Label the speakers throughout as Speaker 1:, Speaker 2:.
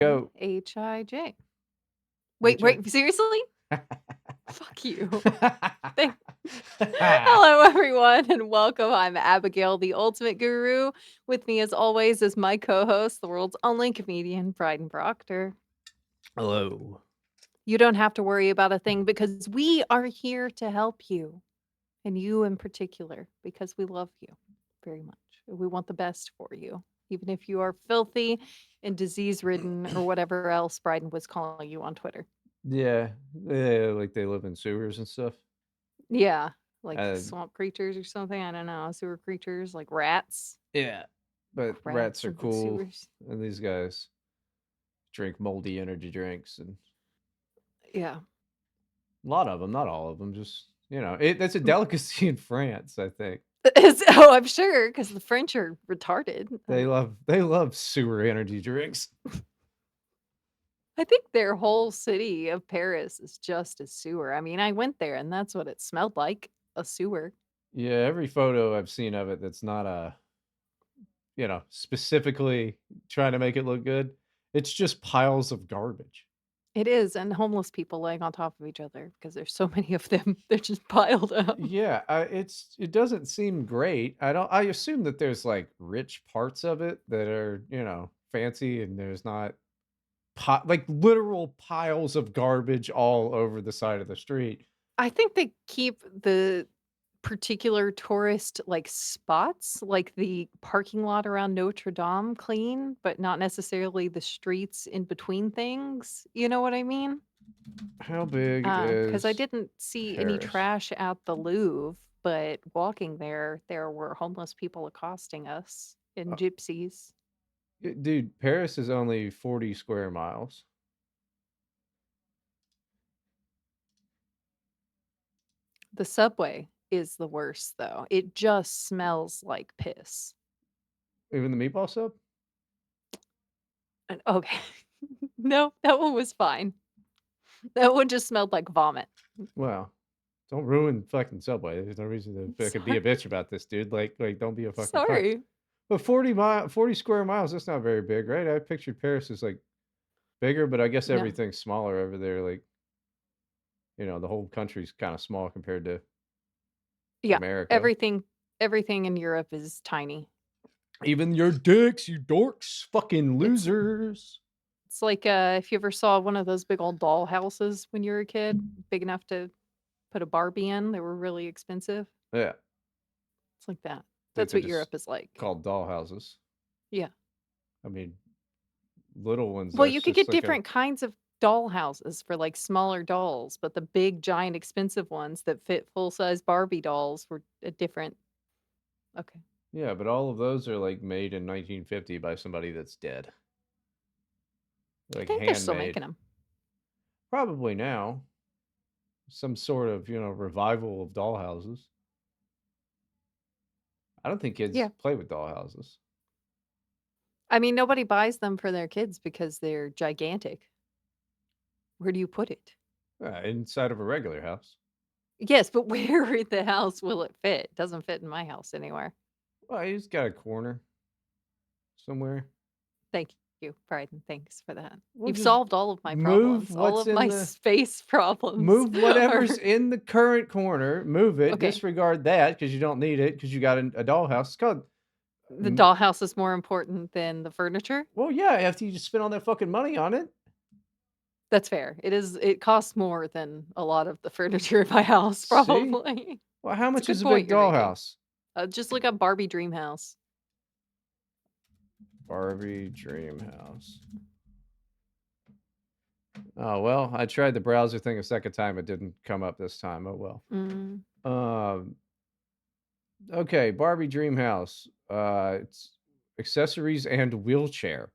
Speaker 1: Go.
Speaker 2: H-I-J.
Speaker 1: HI.
Speaker 2: Wait, seriously? Fuck you. Thank Hello, everyone, and welcome. I'm Abigail, the ultimate guru. With me, as always, is my co-host, the world's only comedian, Bryden Proctor.
Speaker 1: Hello.
Speaker 2: You don't have to worry about a thing because we are here to help you, and you in particular, because we love you very much. We want the best for you, even if you are filthy and disease-ridden or whatever else Bryden was calling you on Twitter.
Speaker 1: Yeah, yeah, like they live in sewers and stuff.
Speaker 2: Yeah, like
Speaker 1: Uh,
Speaker 2: swamp creatures or something, I don't know, sewer creatures, like rats.
Speaker 1: yeah, but rats
Speaker 2: Rats
Speaker 1: are
Speaker 2: in the
Speaker 1: cool,
Speaker 2: sewers.
Speaker 1: and these guys drink moldy energy drinks, and
Speaker 2: Yeah.
Speaker 1: a lot of them, not all of them. Just that's a
Speaker 2: Mm.
Speaker 1: delicacy in France. I think
Speaker 2: Oh, I'm sure, because the French are retarded.
Speaker 1: they love sewer energy drinks.
Speaker 2: I think their whole city of Paris is just a sewer. I mean, I went there and that's what it smelled like, a sewer.
Speaker 1: Yeah, every photo I've seen of it that's not specifically trying to make it look good. It's just piles of garbage.
Speaker 2: It is, and homeless people laying on top of each other because there's so many of them. They're just piled up.
Speaker 1: Yeah, it doesn't seem great. I assume that there's, like, rich parts of it that are, fancy and there's not like, literal piles of garbage all over the side of the street.
Speaker 2: I think they keep the particular tourist, like, spots, like the parking lot around Notre Dame clean, but not necessarily the streets in between things, you know what I mean?
Speaker 1: How big
Speaker 2: Because I
Speaker 1: is
Speaker 2: didn't see any
Speaker 1: Paris?
Speaker 2: trash at the Louvre, but walking there were homeless people accosting us and gypsies.
Speaker 1: Dude, Paris is only 40 square miles.
Speaker 2: The subway is the worst, though. It just smells like piss.
Speaker 1: Even the meatball sub?
Speaker 2: And okay. No, that one was fine. That one just smelled like vomit.
Speaker 1: Well, don't ruin fucking Subway. There's no reason to fucking be a
Speaker 2: Sorry.
Speaker 1: bitch about this, dude. Like, don't be a fucking cunt.
Speaker 2: Sorry.
Speaker 1: But 40 square miles, that's not very big, right? I pictured Paris as, like, bigger, but I guess
Speaker 2: No.
Speaker 1: everything's smaller over there, like, the whole country's kinda small compared to
Speaker 2: Yeah.
Speaker 1: America.
Speaker 2: Everything in Europe is tiny.
Speaker 1: Even your dicks, you dorks, fucking
Speaker 2: It's
Speaker 1: losers.
Speaker 2: it's like, if you ever saw one of those big old doll houses when you were a kid, big enough to put a Barbie in, they were really expensive.
Speaker 1: Yeah,
Speaker 2: It's like that.
Speaker 1: I think
Speaker 2: That's
Speaker 1: they're
Speaker 2: what
Speaker 1: just
Speaker 2: Europe is like.
Speaker 1: called doll houses.
Speaker 2: Yeah.
Speaker 1: I mean, little ones,
Speaker 2: Well,
Speaker 1: that's
Speaker 2: you could
Speaker 1: just
Speaker 2: get
Speaker 1: like a
Speaker 2: different kinds of doll houses for, like, smaller dolls, but the big, giant, expensive ones that fit full-size Barbie dolls were a different okay.
Speaker 1: yeah, but all of those are, like, made in 1950 by somebody that's dead.
Speaker 2: I
Speaker 1: Like,
Speaker 2: think they're still
Speaker 1: handmade.
Speaker 2: making them.
Speaker 1: Probably now. Some sort of, revival of doll houses. I don't think kids
Speaker 2: Yeah.
Speaker 1: play with doll houses.
Speaker 2: I mean, nobody buys them for their kids because they're gigantic. Where do you put it?
Speaker 1: Inside of a regular house.
Speaker 2: Yes, but where in the house will it fit? Doesn't fit in my house anywhere.
Speaker 1: Well, he's got a corner somewhere.
Speaker 2: Thank you, Bryden. Thanks for that.
Speaker 1: We'll
Speaker 2: You've
Speaker 1: just
Speaker 2: solved all of my
Speaker 1: move
Speaker 2: problems. All
Speaker 1: what's
Speaker 2: of
Speaker 1: in
Speaker 2: my
Speaker 1: the
Speaker 2: space problems
Speaker 1: move whatever's
Speaker 2: are
Speaker 1: in the current corner, move it,
Speaker 2: okay.
Speaker 1: disregard that because you don't need it because you got a dollhouse. It's called
Speaker 2: The
Speaker 1: m
Speaker 2: dollhouse is more important than the furniture?
Speaker 1: well, yeah, after you just spend all that fucking money on it.
Speaker 2: That's fair. It costs more than a lot of the furniture in my house,
Speaker 1: See?
Speaker 2: probably.
Speaker 1: Well, how
Speaker 2: It's a
Speaker 1: much is
Speaker 2: good
Speaker 1: a big
Speaker 2: point you're making.
Speaker 1: dollhouse?
Speaker 2: Just look up Barbie Dream House.
Speaker 1: Barbie dream house. Oh, well, I tried the browser thing a second time, it didn't come up this time, oh well.
Speaker 2: Mm.
Speaker 1: Um, okay, Barbie dream house, it's accessories and wheelchair.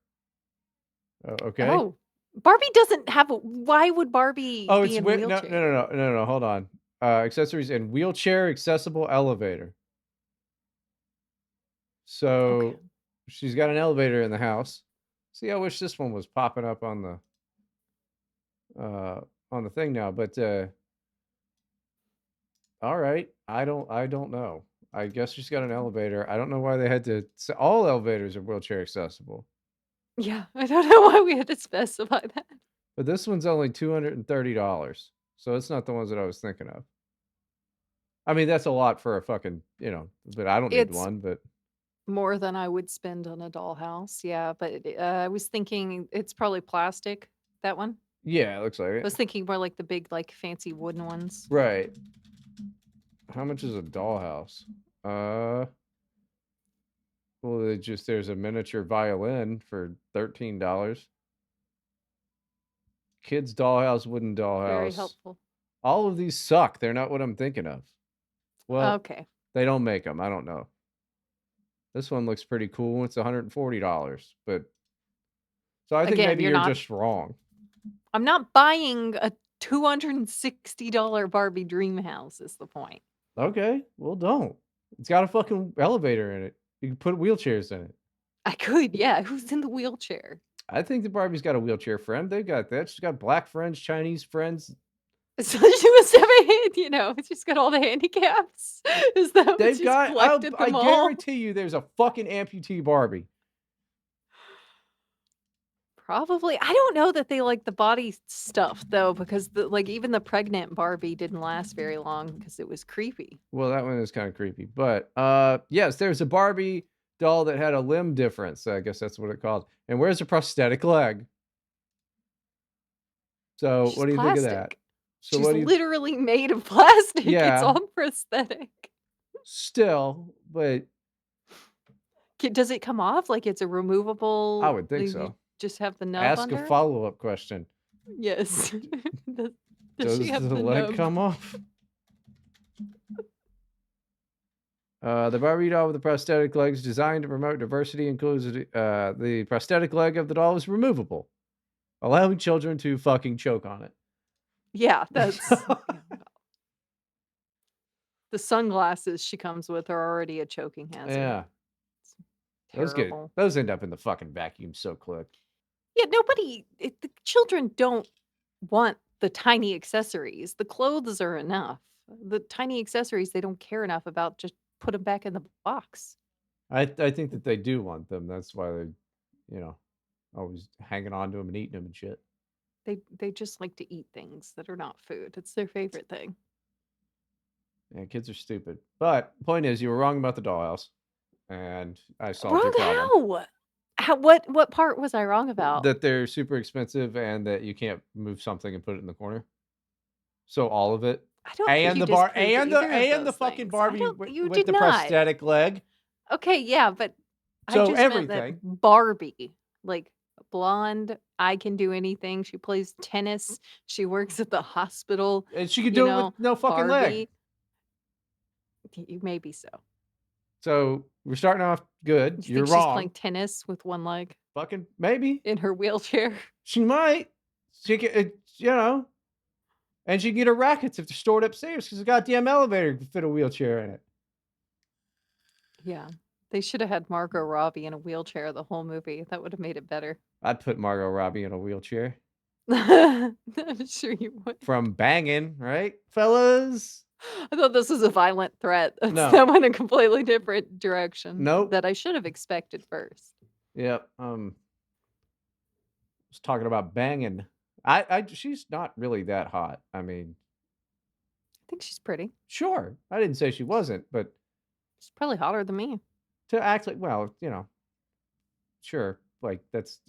Speaker 1: Okay?
Speaker 2: Oh, Barbie doesn't have a why would Barbie
Speaker 1: Oh,
Speaker 2: be
Speaker 1: it's
Speaker 2: in a
Speaker 1: wheel no, no, no,
Speaker 2: wheelchair?
Speaker 1: no, no, no, hold on. Accessories and wheelchair accessible elevator.
Speaker 2: Okay.
Speaker 1: So, she's got an elevator in the house. See, I wish this one was popping up uh, on the thing now, but, alright. I don't know. I guess she's got an elevator. I don't know why they had to all elevators are wheelchair accessible.
Speaker 2: Yeah, I don't know why we had to specify that.
Speaker 1: But this one's only $230, so it's not the ones that I was thinking of. I mean, that's a lot for a fucking, but I don't need
Speaker 2: It's
Speaker 1: one, but
Speaker 2: more than I would spend on a dollhouse, yeah, but, I was thinking it's probably plastic, that one?
Speaker 1: yeah, it looks like
Speaker 2: I
Speaker 1: it.
Speaker 2: was thinking more like the big, like, fancy wooden ones.
Speaker 1: Right. How much is a dollhouse? Uh, well, there's a miniature violin for $13. Kids dollhouse, wooden
Speaker 2: Very
Speaker 1: dollhouse.
Speaker 2: helpful.
Speaker 1: All of these suck. They're not what I'm thinking of. Well,
Speaker 2: Okay.
Speaker 1: they don't make them. I don't know. This one looks pretty cool. It's $140, but so I think
Speaker 2: Again,
Speaker 1: maybe
Speaker 2: you're
Speaker 1: you're
Speaker 2: not
Speaker 1: just wrong.
Speaker 2: I'm not buying a $260 Barbie dream house is the point.
Speaker 1: Okay, well, don't. It's got a fucking elevator in it. You can put wheelchairs in it.
Speaker 2: I could, yeah, who's in the wheelchair?
Speaker 1: I think the Barbie's got a wheelchair friend. They've got that. She's got black friends, Chinese friends.
Speaker 2: So she must have a hand, she's got all the handicaps. Is that what
Speaker 1: They've
Speaker 2: she's
Speaker 1: got.
Speaker 2: collected
Speaker 1: I
Speaker 2: them all?
Speaker 1: guarantee you, there's a fucking amputee Barbie.
Speaker 2: Probably. I don't know that they like the body stuff though, because even the pregnant Barbie didn't last very long because it was creepy.
Speaker 1: Well, that one is kind of creepy, but yes, there's a Barbie doll that had a limb difference. I guess that's what it called. And where's a prosthetic leg? So,
Speaker 2: She's
Speaker 1: what do you think of that?
Speaker 2: plastic.
Speaker 1: So,
Speaker 2: She's
Speaker 1: what do you?
Speaker 2: literally made of plastic. It's
Speaker 1: Yeah,
Speaker 2: all prosthetic.
Speaker 1: still, but
Speaker 2: Does it come off like it's a
Speaker 1: I
Speaker 2: removable
Speaker 1: would think
Speaker 2: you
Speaker 1: so.
Speaker 2: just have the nub
Speaker 1: Ask a
Speaker 2: under?
Speaker 1: follow-up question.
Speaker 2: Yes. Does does she
Speaker 1: Does
Speaker 2: have
Speaker 1: the
Speaker 2: the
Speaker 1: leg
Speaker 2: nub?
Speaker 1: come off? The Barbie doll with the prosthetic legs designed to promote diversity includes the prosthetic leg of the doll is removable, allowing children to fucking choke on it.
Speaker 2: Yeah, yeah. The sunglasses she comes with are already a choking hazard.
Speaker 1: Yeah,
Speaker 2: It's
Speaker 1: those
Speaker 2: terrible.
Speaker 1: end up in the fucking vacuum so quick.
Speaker 2: Yeah, the children don't want the tiny accessories. The clothes are enough. The tiny accessories they don't care enough about, just put them back in the box.
Speaker 1: I think that they do want them. That's why they're, you know, always hanging on to them and eating them and shit.
Speaker 2: They just like to eat things that are not food. It's their favorite thing.
Speaker 1: Yeah, kids are stupid. But the point is, you were wrong about the dollhouse, and I solved your
Speaker 2: Wrong
Speaker 1: problem.
Speaker 2: how? What part was I wrong about?
Speaker 1: That they're super expensive and that you can't move something and put it in the corner. So all of it,
Speaker 2: I don't think you disproved either of
Speaker 1: and the
Speaker 2: those
Speaker 1: fucking
Speaker 2: things. I
Speaker 1: Barbie
Speaker 2: don't you
Speaker 1: with
Speaker 2: did
Speaker 1: the
Speaker 2: not.
Speaker 1: prosthetic leg.
Speaker 2: Okay, yeah, but I
Speaker 1: So
Speaker 2: just meant that
Speaker 1: everything.
Speaker 2: Barbie, like blonde, I can do anything. She plays tennis. She works at the hospital,
Speaker 1: And she could
Speaker 2: you
Speaker 1: do it with
Speaker 2: know,
Speaker 1: no fucking leg.
Speaker 2: Barbie. Maybe so.
Speaker 1: So we're starting off good.
Speaker 2: You
Speaker 1: You're
Speaker 2: think she's playing
Speaker 1: wrong.
Speaker 2: tennis with one leg
Speaker 1: Fucking maybe.
Speaker 2: in her wheelchair?
Speaker 1: She might. She can, and she can get her rackets if they're stored upstairs because the goddamn elevator can fit a wheelchair in it.
Speaker 2: Yeah. They should have had Margot Robbie in a wheelchair the whole movie. That would have made it better.
Speaker 1: I'd put Margot Robbie in a wheelchair
Speaker 2: I'm sure you would.
Speaker 1: from banging, right, fellas?
Speaker 2: I thought this was a violent threat.
Speaker 1: No,
Speaker 2: That went a completely different direction
Speaker 1: nope.
Speaker 2: that I should have expected first.
Speaker 1: Yep. Was talking about banging. She's not really that hot. I mean,
Speaker 2: I think she's pretty.
Speaker 1: sure. I didn't say she wasn't, but
Speaker 2: She's probably hotter than me.
Speaker 1: to act like, well, sure. Like it's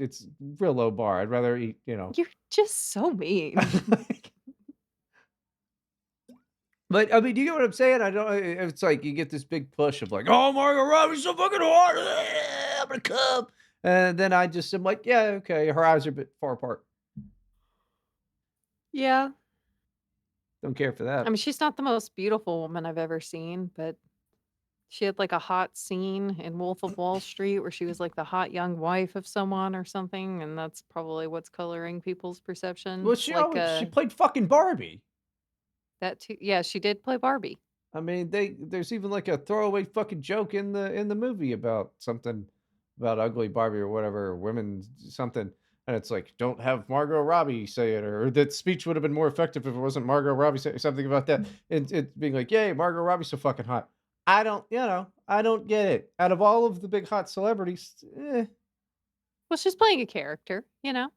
Speaker 1: real low bar. I'd rather eat,
Speaker 2: You're just so mean.
Speaker 1: But I mean, do you get what I'm saying? I don't. It's like you get this big push of like, oh, Margot Robbie's so fucking hot. I'm gonna come. And then I just am like, yeah, okay. Her eyes are a bit far apart.
Speaker 2: Yeah.
Speaker 1: Don't care for
Speaker 2: I
Speaker 1: that.
Speaker 2: mean, she's not the most beautiful woman I've ever seen, but she had like a hot scene in Wolf of Wall Street where she was like the hot young wife of someone or something, and that's probably what's coloring people's
Speaker 1: Well,
Speaker 2: perception.
Speaker 1: she played fucking Barbie.
Speaker 2: That too. Yeah, she did play Barbie.
Speaker 1: I mean, there's even like a throwaway fucking joke in the movie about something about ugly Barbie or whatever, or women something, and it's like, don't have Margot Robbie say it, or that speech would have been more effective if it wasn't Margot Robbie saying something about that. And it being like, yay, Margot Robbie's so fucking hot. I don't get it. Out of all of the big hot celebrities,
Speaker 2: Well, she's playing a character, you know?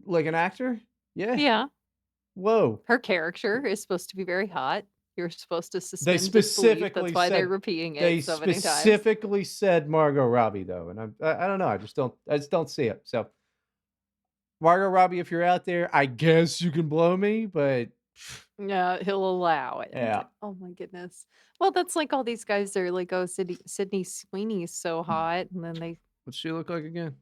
Speaker 1: Like an actor? Yeah.
Speaker 2: Yeah.
Speaker 1: Whoa.
Speaker 2: Her character is supposed to be very hot. You're supposed to
Speaker 1: They
Speaker 2: suspend disbelief. That's
Speaker 1: specifically
Speaker 2: why they're
Speaker 1: said
Speaker 2: repeating
Speaker 1: they
Speaker 2: it so many times.
Speaker 1: specifically said Margot Robbie though, and I don't know. I just don't see it. So Margot Robbie, if you're out there, I guess you can blow me, but
Speaker 2: Yeah, he'll allow
Speaker 1: yeah.
Speaker 2: it. Oh my goodness. Well, that's like all these guys are like, oh, Sydney Sweeney's so hot, and then they,
Speaker 1: What's she look like again?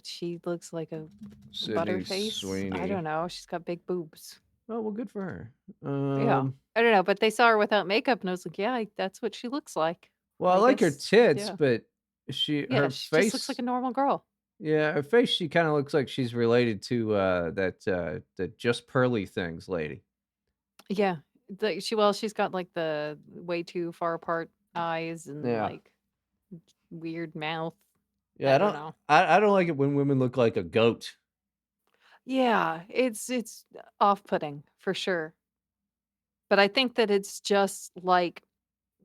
Speaker 2: she looks like a
Speaker 1: Sydney
Speaker 2: butterface. I don't
Speaker 1: Sweeney.
Speaker 2: know. She's got big boobs.
Speaker 1: Oh well, good for her.
Speaker 2: Yeah, I don't know, but they saw her without makeup, and I was like, yeah, that's what she looks like.
Speaker 1: Well, I
Speaker 2: I
Speaker 1: like her
Speaker 2: guess,
Speaker 1: tits,
Speaker 2: yeah,
Speaker 1: but she
Speaker 2: yeah.
Speaker 1: her
Speaker 2: She just looks like
Speaker 1: face,
Speaker 2: a normal girl.
Speaker 1: yeah, her face, she kind of looks like she's related to the Just Pearly Things lady.
Speaker 2: Yeah, she's got like the way too far apart eyes and
Speaker 1: Yeah.
Speaker 2: like weird mouth.
Speaker 1: Yeah,
Speaker 2: I
Speaker 1: I
Speaker 2: don't
Speaker 1: don't
Speaker 2: know.
Speaker 1: I don't like it when women look like a goat.
Speaker 2: Yeah, it's off-putting for sure. But I think that it's just like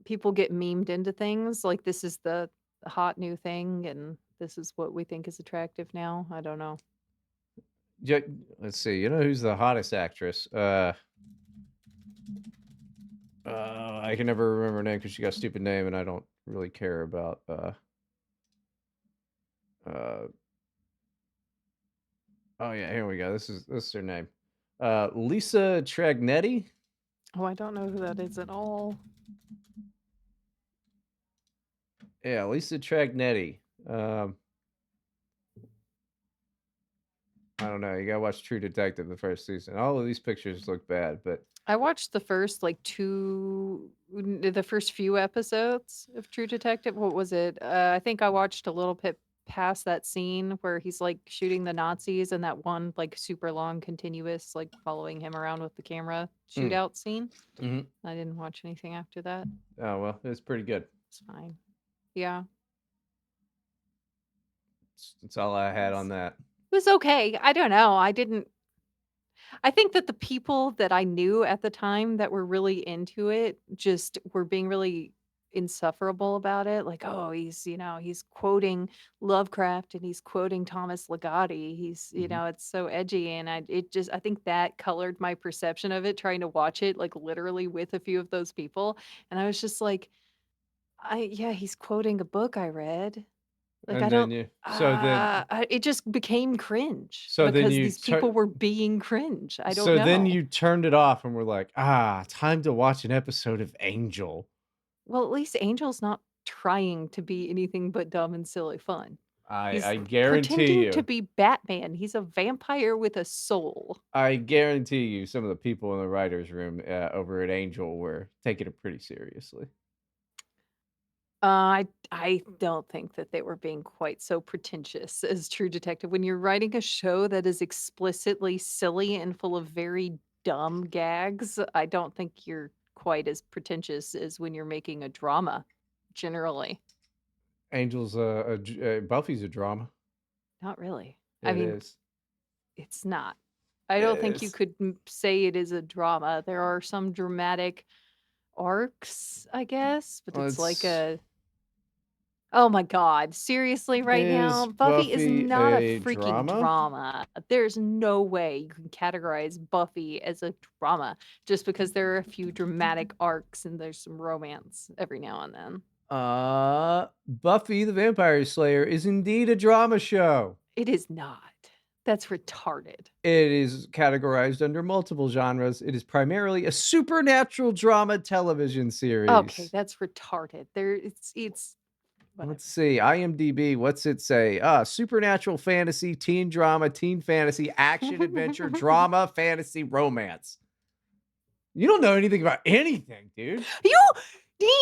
Speaker 2: people get memed into things, like this is the hot new thing and this is what we think is attractive now. I don't know.
Speaker 1: Yeah, let's see. You know who's the hottest actress? I can never remember her name because she got a stupid name, and I don't really care about. Uh. Oh yeah, here we go. This is her name. Lisa Tragnetti.
Speaker 2: Oh, I don't know who that is at all.
Speaker 1: Yeah, Lisa Tragnetti. Um, I don't know. You gotta watch True Detective the first season. All of these pictures look bad, but
Speaker 2: I watched the first like the first few episodes of True Detective. What was it? I think I watched a little bit past that scene where he's like shooting the Nazis and that one like super long continuous like following him around with the camera
Speaker 1: mm,
Speaker 2: shootout scene.
Speaker 1: mhm.
Speaker 2: I didn't watch anything after that.
Speaker 1: Oh well, it's pretty good.
Speaker 2: It's fine. Yeah.
Speaker 1: That's all I had on
Speaker 2: It's,
Speaker 1: that.
Speaker 2: it was okay. I don't know. I think that the people that I knew at the time that were really into it just were being really insufferable about it. Like, oh, he's quoting Lovecraft and he's quoting Thomas Ligotti.
Speaker 1: Mhm.
Speaker 2: It's so edgy. And I think that colored my perception of it, trying to watch it like literally with a few of those people. And I was just like, yeah, he's quoting a book I read. Like, I
Speaker 1: And
Speaker 2: don't
Speaker 1: then you, so then,
Speaker 2: it just became cringe
Speaker 1: so then
Speaker 2: because
Speaker 1: you
Speaker 2: these people
Speaker 1: turn.
Speaker 2: were being cringe. I don't
Speaker 1: So then
Speaker 2: know.
Speaker 1: you turned it off and were like, "Ah, time to watch an episode of Angel."
Speaker 2: Well, at least Angel's not trying to be anything but dumb and silly fun.
Speaker 1: I
Speaker 2: He's
Speaker 1: guarantee
Speaker 2: pretending to
Speaker 1: you,
Speaker 2: be Batman. He's a vampire with a soul.
Speaker 1: I guarantee you, some of the people in the writers' room over at Angel were taking it pretty seriously.
Speaker 2: I don't think that they were being quite so pretentious as True Detective. When you're writing a show that is explicitly silly and full of very dumb gags, I don't think you're quite as pretentious as when you're making a drama, generally.
Speaker 1: Angel's Buffy's a drama.
Speaker 2: Not really. I
Speaker 1: It
Speaker 2: mean,
Speaker 1: is.
Speaker 2: it's not. I
Speaker 1: It
Speaker 2: don't think you
Speaker 1: is.
Speaker 2: could say it is a drama. There are some dramatic arcs, I guess, but it's like
Speaker 1: Let's.
Speaker 2: a oh my god, seriously right now?
Speaker 1: Is
Speaker 2: Buffy is
Speaker 1: Buffy
Speaker 2: not a
Speaker 1: a
Speaker 2: freaking
Speaker 1: drama?
Speaker 2: drama. There's no way you can categorize Buffy as a drama just because there are a few dramatic arcs and there's some romance every now and then.
Speaker 1: Buffy the Vampire Slayer is indeed a drama show.
Speaker 2: It is not. That's retarded.
Speaker 1: It is categorized under multiple genres. It is primarily a supernatural drama television
Speaker 2: Okay,
Speaker 1: series.
Speaker 2: that's retarded. It's
Speaker 1: Let's
Speaker 2: whatever.
Speaker 1: see. IMDb, what's it say? Supernatural fantasy, teen drama, teen fantasy, action adventure, drama, fantasy, romance. You don't know anything about anything, dude.
Speaker 2: You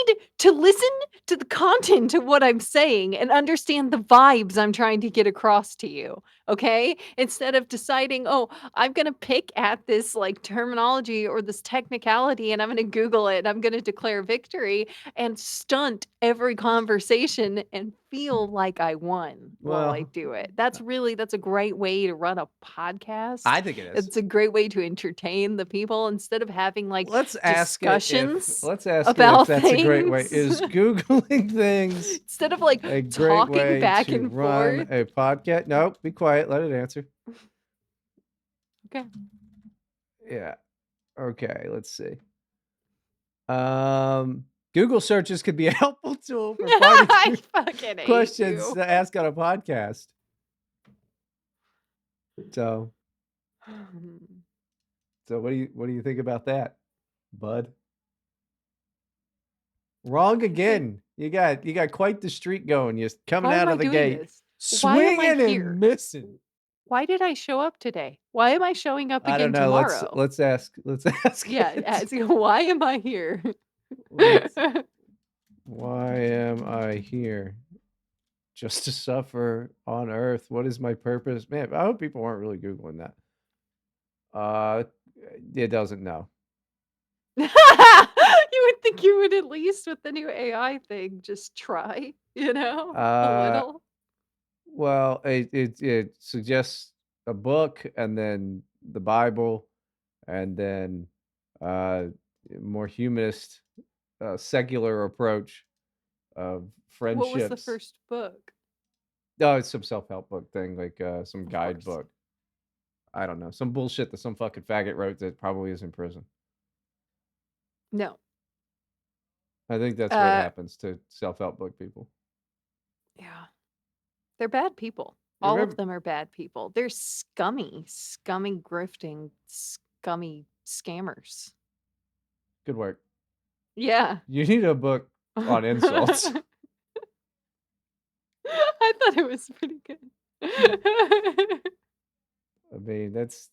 Speaker 2: need to listen to the content of what I'm saying and understand the vibes I'm trying to get across to you. okay? Instead of deciding, "Oh, I'm gonna pick at this, like, terminology or this technicality, and I'm gonna Google it, and I'm gonna declare victory and stunt every conversation and feel like I won while I
Speaker 1: Well,
Speaker 2: do it."
Speaker 1: uh,
Speaker 2: That's a great way to run a podcast.
Speaker 1: I think it is.
Speaker 2: It's a great way to entertain the people instead of having, like, discussions
Speaker 1: Let's ask it if
Speaker 2: about
Speaker 1: that's a great way.
Speaker 2: things.
Speaker 1: Is Googling things
Speaker 2: Instead of, like,
Speaker 1: a great
Speaker 2: talking
Speaker 1: way
Speaker 2: back
Speaker 1: to
Speaker 2: and
Speaker 1: run
Speaker 2: forth.
Speaker 1: a podcast? No, be quiet, let it answer.
Speaker 2: Okay.
Speaker 1: Yeah. Okay, let's see. Um, Google searches could be a helpful tool for finding
Speaker 2: I fucking hate
Speaker 1: questions
Speaker 2: you.
Speaker 1: to ask on a podcast. So, what do you think about that, bud? Wrong
Speaker 2: I think
Speaker 1: again. You got quite the streak going. You're coming
Speaker 2: why am
Speaker 1: out
Speaker 2: I
Speaker 1: of the
Speaker 2: doing
Speaker 1: gate
Speaker 2: this? Why am I
Speaker 1: swinging and
Speaker 2: here?
Speaker 1: missing.
Speaker 2: Why did I show up today? Why am I showing up
Speaker 1: I don't
Speaker 2: again
Speaker 1: know.
Speaker 2: tomorrow?
Speaker 1: Let's ask
Speaker 2: Yeah,
Speaker 1: it.
Speaker 2: as why am I here?
Speaker 1: Let's Why am I here? Just to suffer on earth. What is my purpose? Man, I hope people aren't really Googling that. Uh it doesn't know.
Speaker 2: You would think you would at least with the new AI thing just try, a
Speaker 1: Uh
Speaker 2: little.
Speaker 1: well, it suggests a book and then the Bible and then uh more humanist secular approach of
Speaker 2: What was the
Speaker 1: friendships.
Speaker 2: first book?
Speaker 1: Oh, it's some self-help book thing, like some
Speaker 2: Of course.
Speaker 1: guidebook. I don't know. Some bullshit that some fucking faggot wrote that probably is in prison.
Speaker 2: No.
Speaker 1: I think that's what
Speaker 2: Uh,
Speaker 1: happens to self-help book people.
Speaker 2: yeah. They're bad people.
Speaker 1: You
Speaker 2: All of
Speaker 1: remember
Speaker 2: them are bad people. They're scummy, scummy grifting, scummy scammers.
Speaker 1: good work.
Speaker 2: Yeah.
Speaker 1: You need a book on insults.
Speaker 2: I thought it was pretty good.
Speaker 1: I mean, that's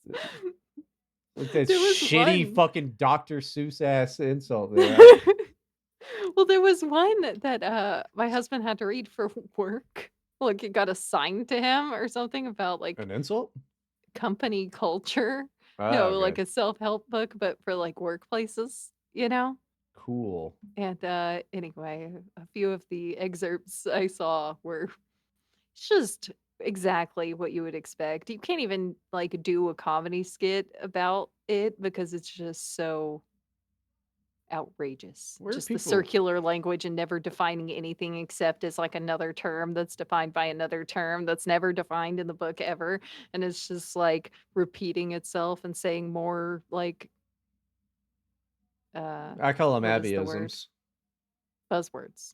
Speaker 1: like that
Speaker 2: There was
Speaker 1: shitty
Speaker 2: one.
Speaker 1: fucking Dr. Seuss ass insult there.
Speaker 2: Well, there was one that, my husband had to read for work. Like, it got assigned to him or something about, like,
Speaker 1: An insult?
Speaker 2: company culture.
Speaker 1: Oh,
Speaker 2: No,
Speaker 1: okay.
Speaker 2: like a self-help book, but for, like, workplaces, you know?
Speaker 1: Cool.
Speaker 2: And, anyway, a few of the excerpts I saw were just exactly what you would expect. You can't even, like, do a comedy skit about it because it's just so outrageous.
Speaker 1: Where are
Speaker 2: Just the
Speaker 1: people
Speaker 2: circular language and never defining anything except as, like, another term that's defined by another term that's never defined in the book ever, and it's just, like, repeating itself and saying more, like, uh,
Speaker 1: I call them
Speaker 2: what is the word?
Speaker 1: Abbyisms.
Speaker 2: Buzzwords.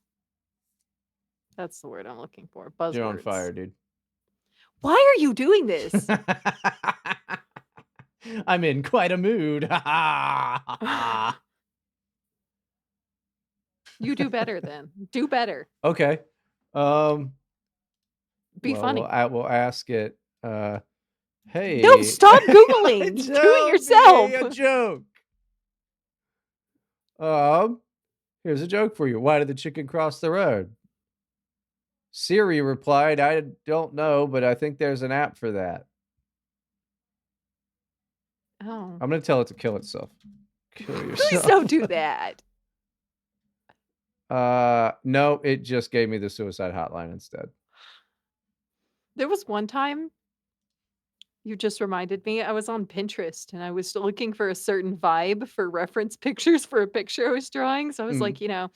Speaker 2: That's the word I'm looking for,
Speaker 1: You're on
Speaker 2: buzzwords.
Speaker 1: fire, dude.
Speaker 2: Why are you doing this?
Speaker 1: I'm in quite a mood.
Speaker 2: You do better then. Do better.
Speaker 1: Okay. Um,
Speaker 2: Be
Speaker 1: well,
Speaker 2: funny.
Speaker 1: we'll ask it,
Speaker 2: No,
Speaker 1: "Hey"
Speaker 2: stop Googling. Do it
Speaker 1: don't be
Speaker 2: yourself.
Speaker 1: a joke. Um, Here's a joke for you. Why did the chicken cross the road? Siri replied, "I don't know, but I think there's an app for that."
Speaker 2: Oh.
Speaker 1: I'm gonna tell it to kill itself. Kill
Speaker 2: Please don't
Speaker 1: yourself.
Speaker 2: do that.
Speaker 1: No, it just gave me the suicide hotline instead.
Speaker 2: There was one time you just reminded me, I was on Pinterest and I was looking for a certain vibe for reference pictures for a picture I was drawing. So I was
Speaker 1: Mhm.
Speaker 2: like,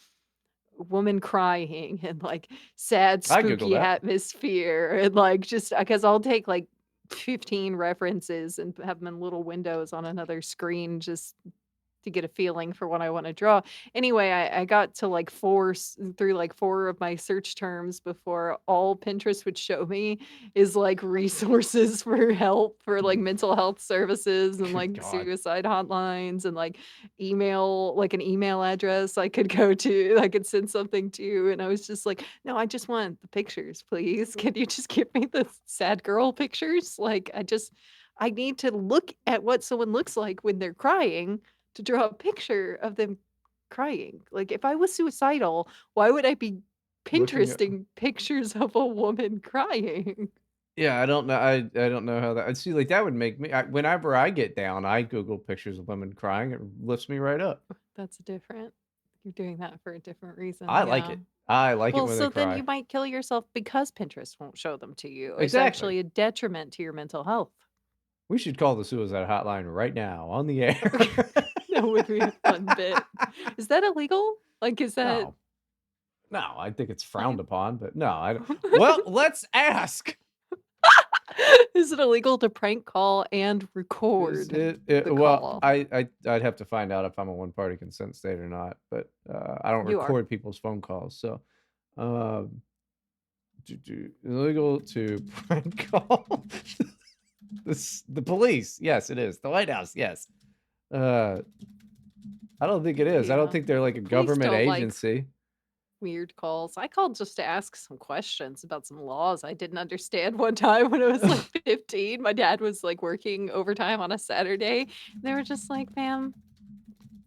Speaker 2: woman crying and like sad,
Speaker 1: I Googled
Speaker 2: spooky
Speaker 1: that.
Speaker 2: atmosphere. And like, just because I'll take like 15 references and have them in little windows on another screen just to get a feeling for what I wanna draw. Anyway, I got to, like, 4 s through, like, 4 of my search terms before all Pinterest would show me is, like, resources for help for, like, mental health services and,
Speaker 1: Good
Speaker 2: like,
Speaker 1: God.
Speaker 2: suicide hotlines and, like, an email address I could go to, I could send something to, and I was just like, "No, I just want the pictures, please. Can you just give me the sad girl pictures?" Like, I need to look at what someone looks like when they're crying to draw a picture of them crying. Like, if I was suicidal, why would I be
Speaker 1: Looking at
Speaker 2: Pinteresting pictures of a woman crying?
Speaker 1: Yeah, I don't know. I don't know how that. I see. Like that would make me. Whenever I get down, I Google pictures of women crying. It lifts me right up.
Speaker 2: That's different. You're doing that for a different reason,
Speaker 1: I like
Speaker 2: yeah.
Speaker 1: it. I like it
Speaker 2: Well,
Speaker 1: when they
Speaker 2: so then you
Speaker 1: cry.
Speaker 2: might kill yourself because Pinterest won't show them to you. It's
Speaker 1: Exactly.
Speaker 2: actually a detriment to your mental health.
Speaker 1: We should call the suicide hotline right now on the air.
Speaker 2: That would be a fun bit. Is that illegal? Like, is that
Speaker 1: No, no, I think it's frowned
Speaker 2: fine?
Speaker 1: upon, but no, I don't. Well, let's ask.
Speaker 2: Is it illegal to prank call and
Speaker 1: Is
Speaker 2: record
Speaker 1: it
Speaker 2: the
Speaker 1: well,
Speaker 2: call?
Speaker 1: I'd have to find out if I'm a one-party consent state or not, but, I don't
Speaker 2: You are.
Speaker 1: record people's phone calls, so, um, illegal to prank call the police. Yes, it is. The White House, yes. Uh, I don't think it is. I don't
Speaker 2: Yeah.
Speaker 1: think they're like
Speaker 2: The
Speaker 1: a
Speaker 2: police
Speaker 1: government
Speaker 2: don't like
Speaker 1: agency.
Speaker 2: weird calls. I called just to ask some questions about some laws I didn't understand one time when I was, like, 15. My dad was, like, working overtime on a Saturday, and they were just like, "Ma'am,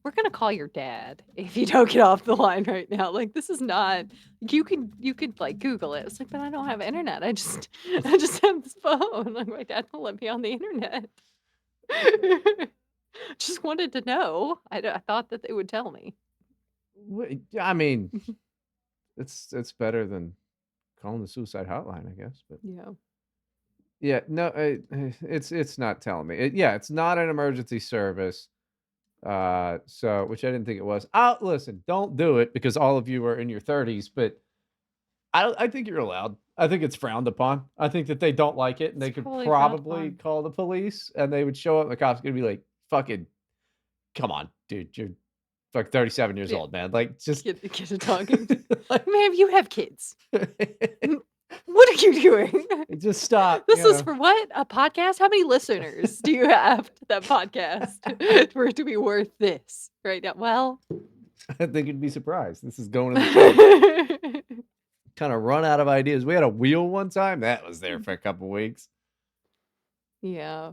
Speaker 2: we're gonna call your dad if you don't get off the line right now. Like, this is not you could, like, Google it." It's like, "But I don't have internet. I just I just have this phone." Like, my dad won't let me on the internet. Just wanted to know. I thought that they would tell me.
Speaker 1: I mean, it's better than calling the suicide hotline, I guess, but
Speaker 2: Yeah.
Speaker 1: yeah, no, it's not telling me. Yeah, it's not an emergency service. So which I didn't think it was. Listen, don't do it because all of you are in your 30s, but I think you're allowed. I think it's frowned upon. I think that they don't like it and
Speaker 2: It's
Speaker 1: they could
Speaker 2: probably frowned
Speaker 1: probably
Speaker 2: upon.
Speaker 1: call the police and they would show up. The cops gonna be like, fucking, come on, dude, you're like 37 years
Speaker 2: Yeah.
Speaker 1: old, man. Like, just
Speaker 2: Get to talking to
Speaker 1: like,
Speaker 2: "Ma'am, you have kids. Mm, what are you doing?
Speaker 1: just stop,
Speaker 2: This is for what? A podcast? How many listeners do you have to that podcast for it to be worth this right now? Well,
Speaker 1: I think you'd be surprised. This is going in the show. Kind of run out of ideas. We had a wheel one time that was there for a couple weeks.
Speaker 2: yeah.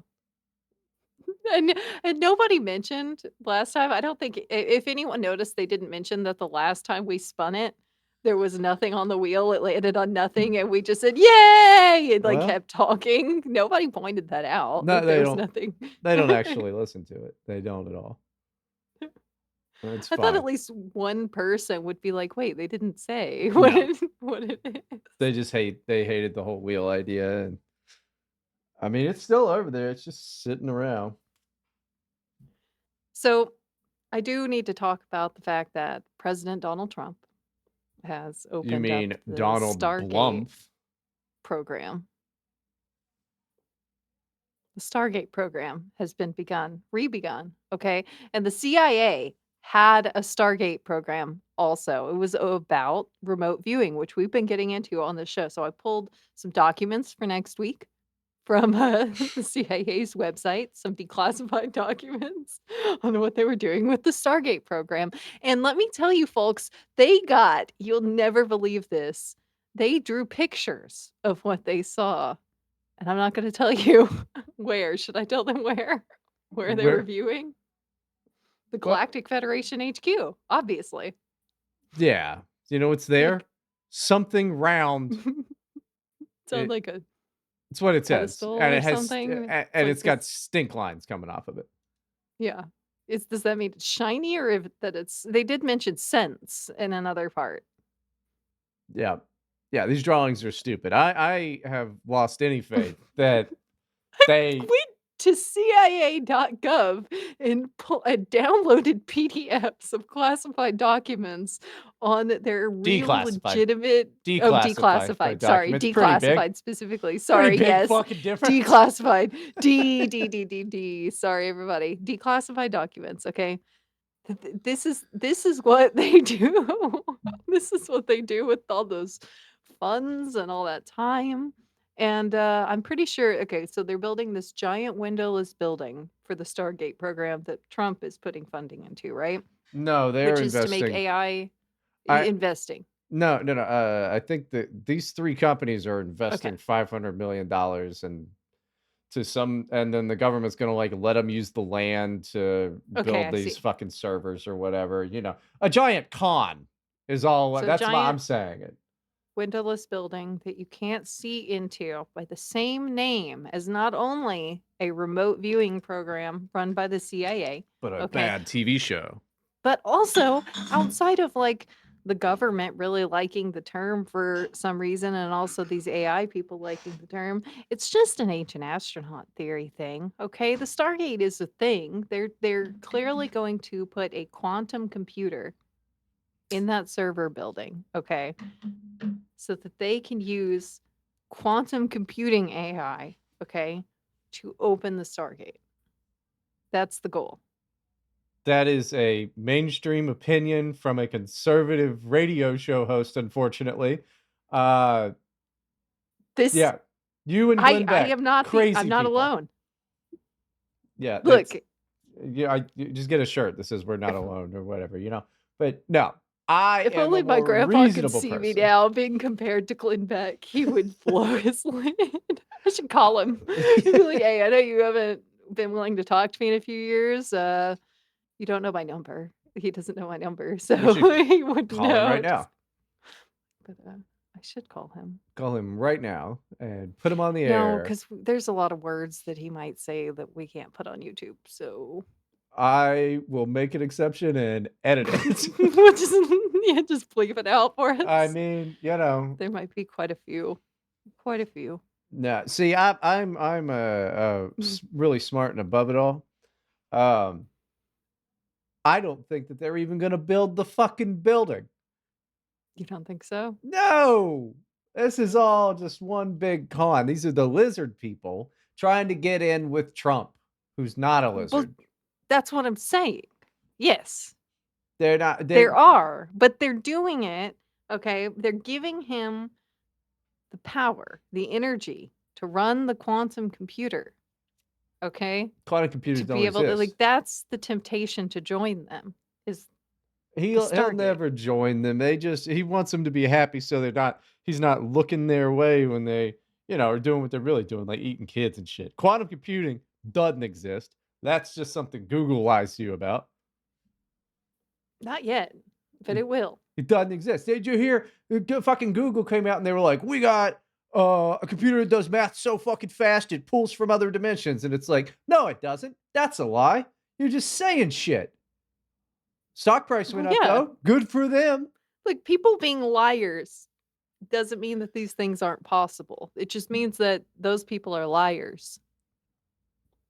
Speaker 2: And and nobody mentioned last time, I don't think if anyone noticed, they didn't mention that the last time we spun it, there was nothing on the wheel, it landed on nothing, and we just said, "Yay!" and, like,
Speaker 1: Well,
Speaker 2: kept talking. Nobody pointed that out,
Speaker 1: no,
Speaker 2: that there was nothing.
Speaker 1: they don't actually listen to it. They don't at all. It's
Speaker 2: I thought
Speaker 1: fine.
Speaker 2: at least one person would be like, "Wait, they didn't say
Speaker 1: No,
Speaker 2: what it is."
Speaker 1: they hated the whole wheel idea, and I mean, it's still over there. It's just sitting around.
Speaker 2: So, I do need to talk about the fact that President Donald Trump has
Speaker 1: You
Speaker 2: opened up
Speaker 1: mean
Speaker 2: the
Speaker 1: Donald
Speaker 2: Stargate
Speaker 1: Blumpf?
Speaker 2: program. The Stargate program has been begun, okay? And the CIA had a Stargate program also. It was about remote viewing, which we've been getting into on the show. So I pulled some documents for next week from the CIA's website, some declassified documents on what they were doing with the Stargate program. And let me tell you, folks, you'll never believe this, they drew pictures of what they saw, and I'm not gonna tell you where. Should I tell them where? Where they were
Speaker 1: Where?
Speaker 2: viewing? The
Speaker 1: Well,
Speaker 2: Galactic Federation HQ, obviously.
Speaker 1: yeah. You know what's there?
Speaker 2: Like,
Speaker 1: Something round.
Speaker 2: sounds
Speaker 1: It
Speaker 2: like a
Speaker 1: it's what it says,
Speaker 2: pedestal
Speaker 1: and
Speaker 2: or
Speaker 1: it has
Speaker 2: something. It's
Speaker 1: and
Speaker 2: like
Speaker 1: it's got
Speaker 2: this
Speaker 1: stink lines coming off of it.
Speaker 2: yeah. Does that mean it's shiny or if that it's they did mention scents in another part.
Speaker 1: Yeah. Yeah, these drawings are stupid. I have lost any faith that they
Speaker 2: Went to CIA.gov and downloaded PDFs of classified documents on their real
Speaker 1: declassified
Speaker 2: legitimate
Speaker 1: declassified
Speaker 2: declassified, sorry,
Speaker 1: documents. Pretty big.
Speaker 2: declassified specifically.
Speaker 1: Pretty
Speaker 2: Sorry,
Speaker 1: big
Speaker 2: yes,
Speaker 1: fucking difference.
Speaker 2: declassified. D. Sorry, everybody. Declassified documents, okay? This is what they do. This is what they do with all those funds and all that time, and, I'm pretty sure okay, so they're building this giant windowless building for the Stargate program that Trump is putting funding into, right?
Speaker 1: No, they're
Speaker 2: Which is to make
Speaker 1: investing.
Speaker 2: AI
Speaker 1: I
Speaker 2: investing.
Speaker 1: no, no, no. I think that these three companies are
Speaker 2: Okay.
Speaker 1: investing $500 million and to some, and then the government's gonna like let them use the land to
Speaker 2: Okay,
Speaker 1: build
Speaker 2: I
Speaker 1: these
Speaker 2: see.
Speaker 1: fucking servers or whatever. A giant con is all.
Speaker 2: So
Speaker 1: That's what I'm
Speaker 2: giant
Speaker 1: saying. It.
Speaker 2: windowless building that you can't see into by the same name as not only a remote viewing program run by the CIA,
Speaker 1: But a
Speaker 2: okay,
Speaker 1: bad TV show.
Speaker 2: but also outside of like the government really liking the term for some reason and also these AI people liking the term, it's just an ancient astronaut theory thing. Okay, the Stargate is a thing. They're clearly going to put a quantum computer in that server building, okay, so that they can use quantum computing AI, okay, to open the Stargate. That's the goal.
Speaker 1: That is a mainstream opinion from a conservative radio show host, unfortunately. Uh,
Speaker 2: This
Speaker 1: yeah, you and Glenn
Speaker 2: I
Speaker 1: Beck,
Speaker 2: am not the I'm
Speaker 1: crazy
Speaker 2: not
Speaker 1: people.
Speaker 2: alone.
Speaker 1: Yeah, that's
Speaker 2: Look,
Speaker 1: yeah. You just get a shirt that says "We're not
Speaker 2: if
Speaker 1: alone" or whatever, you know. But no, I
Speaker 2: if
Speaker 1: am a
Speaker 2: only my
Speaker 1: more
Speaker 2: grandpa could
Speaker 1: reasonable
Speaker 2: see me
Speaker 1: person.
Speaker 2: now being compared to Glenn Beck, he would blow his lid. I should call him. He'd be like, "Hey, I know you haven't been willing to talk to me in a few years. You don't know my number." He doesn't know my number, so
Speaker 1: We should
Speaker 2: he wouldn't
Speaker 1: call him right
Speaker 2: know.
Speaker 1: now.
Speaker 2: Just but, I should call him.
Speaker 1: Call him right now and put him on the
Speaker 2: No,
Speaker 1: air.
Speaker 2: because there's a lot of words that he might say that we can't put on YouTube, so
Speaker 1: I will make an exception and edit it.
Speaker 2: we'll just yeah, just bleep it out for
Speaker 1: I
Speaker 2: us.
Speaker 1: mean, you know,
Speaker 2: There might be quite a few. Quite a few.
Speaker 1: no. See, I'm
Speaker 2: Mm.
Speaker 1: really smart and above it all. Um, I don't think that they're even gonna build the fucking building.
Speaker 2: You don't think so?
Speaker 1: No! This is all just one big con. These are the lizard people trying to get in with Trump, who's not a
Speaker 2: Well,
Speaker 1: lizard.
Speaker 2: that's what I'm saying. Yes,
Speaker 1: They're not they
Speaker 2: there are, but they're doing it, okay? They're giving him the power, the energy to run the quantum computer, okay?
Speaker 1: quantum computers
Speaker 2: To
Speaker 1: don't
Speaker 2: be able to like
Speaker 1: exist.
Speaker 2: that's the temptation to join them is the
Speaker 1: He'll
Speaker 2: Stargate.
Speaker 1: never join them. They just he wants them to be happy so he's not looking their way when they, are doing what they're really doing, like eating kids and shit. Quantum computing doesn't exist. That's just something Google lies to you about.
Speaker 2: Not yet, but
Speaker 1: It,
Speaker 2: it will.
Speaker 1: it doesn't exist. Did you hear? Fucking Google came out and they were like, "We got a computer that does math so fucking fast it pulls from other dimensions," and it's like, no, it doesn't. That's a lie. You're just saying shit. Stock price
Speaker 2: Well,
Speaker 1: went up
Speaker 2: yeah.
Speaker 1: though. Good for them.
Speaker 2: Like people being liars doesn't mean that these things aren't possible. It just means that those people are liars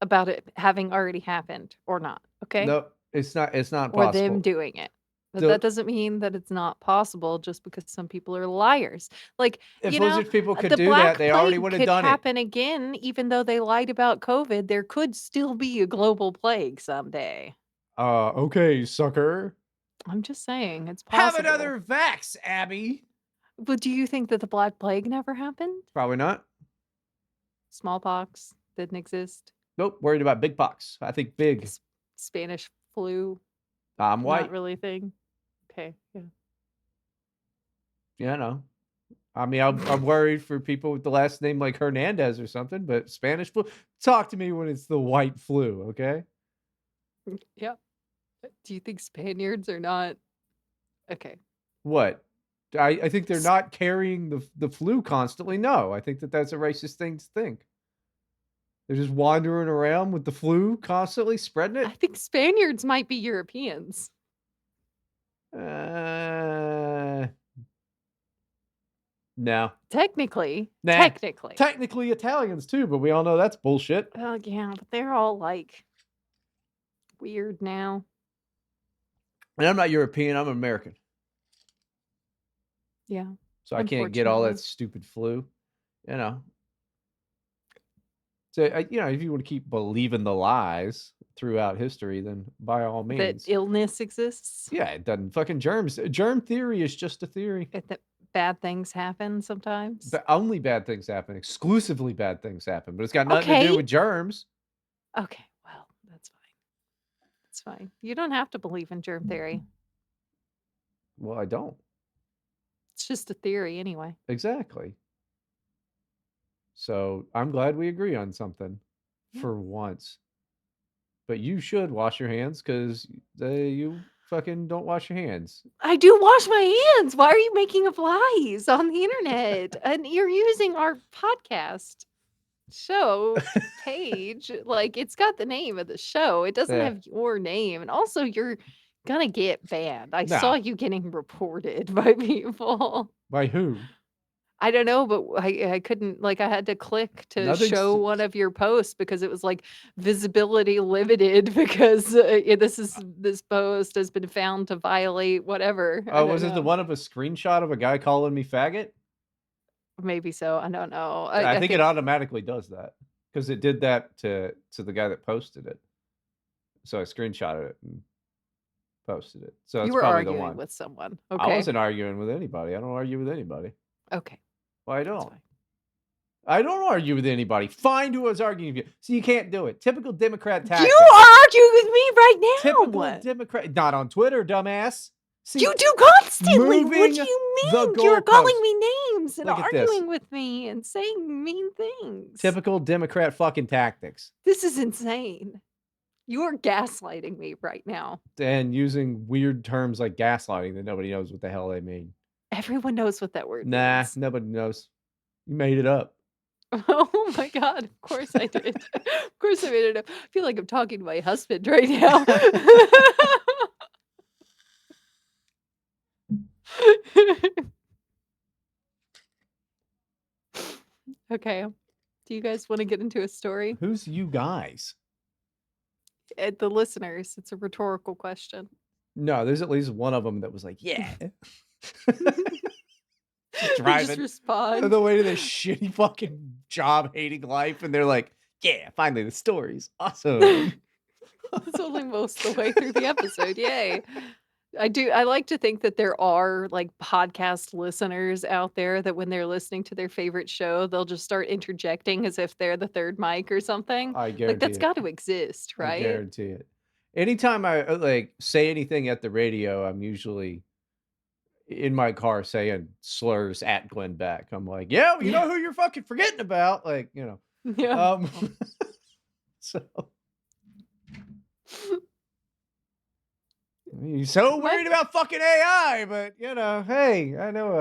Speaker 2: about it having already happened or not, okay?
Speaker 1: No, it's not. It's not
Speaker 2: Or them
Speaker 1: possible.
Speaker 2: doing it. But that
Speaker 1: The
Speaker 2: doesn't mean that it's not possible just because some people are liars. Like,
Speaker 1: If lizard people could
Speaker 2: the
Speaker 1: do that,
Speaker 2: Black
Speaker 1: they already
Speaker 2: Plague
Speaker 1: would have
Speaker 2: could
Speaker 1: done it.
Speaker 2: happen again, even though they lied about COVID. There could still be a global plague someday.
Speaker 1: Okay, sucker.
Speaker 2: I'm just saying, it's
Speaker 1: Have
Speaker 2: possible.
Speaker 1: another vax, Abby.
Speaker 2: But do you think that the Black Plague never happened?
Speaker 1: Probably not.
Speaker 2: Smallpox didn't exist.
Speaker 1: Nope. Worried about big pox. I think
Speaker 2: The
Speaker 1: big.
Speaker 2: Spanish flu,
Speaker 1: I'm
Speaker 2: not
Speaker 1: white.
Speaker 2: really a thing. Okay, yeah.
Speaker 1: You know. I mean, I'm worried for people with the last name like Hernandez or something, but Spanish flu. Talk to me when it's the white flu, okay?
Speaker 2: Yep. Do you think Spaniards are not okay?
Speaker 1: What? I think they're
Speaker 2: S
Speaker 1: not carrying the flu constantly. No, I think that that's a racist thing to think. They're just wandering around with the flu constantly, spreading
Speaker 2: I
Speaker 1: it.
Speaker 2: think Spaniards might be Europeans.
Speaker 1: Uh, no,
Speaker 2: Technically,
Speaker 1: nah.
Speaker 2: technically.
Speaker 1: Technically Italians too, but we all know that's bullshit.
Speaker 2: Oh, yeah, but they're all, like, weird now.
Speaker 1: And I'm not European. I'm American,
Speaker 2: Yeah,
Speaker 1: so I can't get all that
Speaker 2: unfortunately.
Speaker 1: stupid flu. You know, so if you want to keep believing the lies throughout history, then by all
Speaker 2: That
Speaker 1: means.
Speaker 2: illness exists,
Speaker 1: Yeah, it doesn't fucking germs. Germ theory is just a theory.
Speaker 2: that bad things happen sometimes.
Speaker 1: But only bad things happen. Exclusively bad things happen, but it's got nothing to do
Speaker 2: Okay.
Speaker 1: with germs.
Speaker 2: Okay, well, that's fine. That's fine. You don't have to believe in germ theory.
Speaker 1: Well, I don't.
Speaker 2: It's just a theory anyway.
Speaker 1: Exactly. So I'm glad we agree on something
Speaker 2: Yeah.
Speaker 1: for once. But you should wash your hands because you fucking don't wash your hands.
Speaker 2: I do wash my hands. Why are you making up lies on the internet? And you're using our podcast show page. Like, it's got the name of the show. It doesn't
Speaker 1: Yeah.
Speaker 2: have your name. And also, you're gonna get banned. I saw
Speaker 1: No.
Speaker 2: you getting reported by people.
Speaker 1: By who?
Speaker 2: I don't know, but I couldn't like, I had to click to
Speaker 1: Nothing's
Speaker 2: show one of your posts because it was, like, visibility limited because, this post has been found to violate whatever. I
Speaker 1: Oh,
Speaker 2: don't
Speaker 1: was it the
Speaker 2: know.
Speaker 1: one of a screenshot of a guy calling me faggot?
Speaker 2: Maybe so, I don't know.
Speaker 1: I
Speaker 2: I
Speaker 1: think it
Speaker 2: think
Speaker 1: automatically does that because it did that to the guy that posted it. So I screenshotted it and posted it. So
Speaker 2: you
Speaker 1: that's
Speaker 2: were
Speaker 1: probably the
Speaker 2: arguing
Speaker 1: one.
Speaker 2: with someone.
Speaker 1: I
Speaker 2: Okay.
Speaker 1: wasn't arguing with anybody. I don't argue with anybody.
Speaker 2: Okay,
Speaker 1: Well, I
Speaker 2: that's
Speaker 1: don't.
Speaker 2: fine.
Speaker 1: I don't argue with anybody. Find who I was arguing with you. So you can't do it. Typical Democrat
Speaker 2: You
Speaker 1: tactic.
Speaker 2: are arguing with me right
Speaker 1: Typical
Speaker 2: now!
Speaker 1: Democrat. Not on Twitter, dumbass.
Speaker 2: You
Speaker 1: See,
Speaker 2: do constantly! What
Speaker 1: moving
Speaker 2: do you
Speaker 1: the
Speaker 2: mean? You're calling
Speaker 1: goalpost.
Speaker 2: me names and
Speaker 1: Look at this.
Speaker 2: arguing with me and saying mean things.
Speaker 1: Typical Democrat fucking tactics.
Speaker 2: This is insane. You are gaslighting me right now.
Speaker 1: And using weird terms like gaslighting that nobody knows what the hell they mean.
Speaker 2: Everyone knows what that word
Speaker 1: Nah,
Speaker 2: means.
Speaker 1: nobody knows. You made it up.
Speaker 2: Oh my god, of course I did. Of course I made it up. I feel like I'm talking to my husband right now. Okay. Do you guys wanna get into a story?
Speaker 1: Who's you guys?
Speaker 2: The listeners, it's a rhetorical question.
Speaker 1: No, there's at least one of them that was like, yeah. Just
Speaker 2: They just
Speaker 1: driving on
Speaker 2: respond.
Speaker 1: the way to their shitty fucking job hating life, and they're like, yeah, finally the story's awesome.
Speaker 2: It's only most of the way through the episode, yay. I like to think that there are, like, podcast listeners out there that when they're listening to their favorite show, they'll just start interjecting as if they're the 3rd mic or something.
Speaker 1: I
Speaker 2: Like,
Speaker 1: guarantee
Speaker 2: that's
Speaker 1: it.
Speaker 2: gotta exist,
Speaker 1: I
Speaker 2: right?
Speaker 1: guarantee it. Anytime I like say anything at the radio, I'm usually in my car saying slurs at Glenn Beck. I'm like, yeah, well, you
Speaker 2: Yeah.
Speaker 1: know who you're fucking forgetting about, like,
Speaker 2: Yeah.
Speaker 1: Um, so you're so
Speaker 2: My
Speaker 1: worried about fucking AI, but hey, I know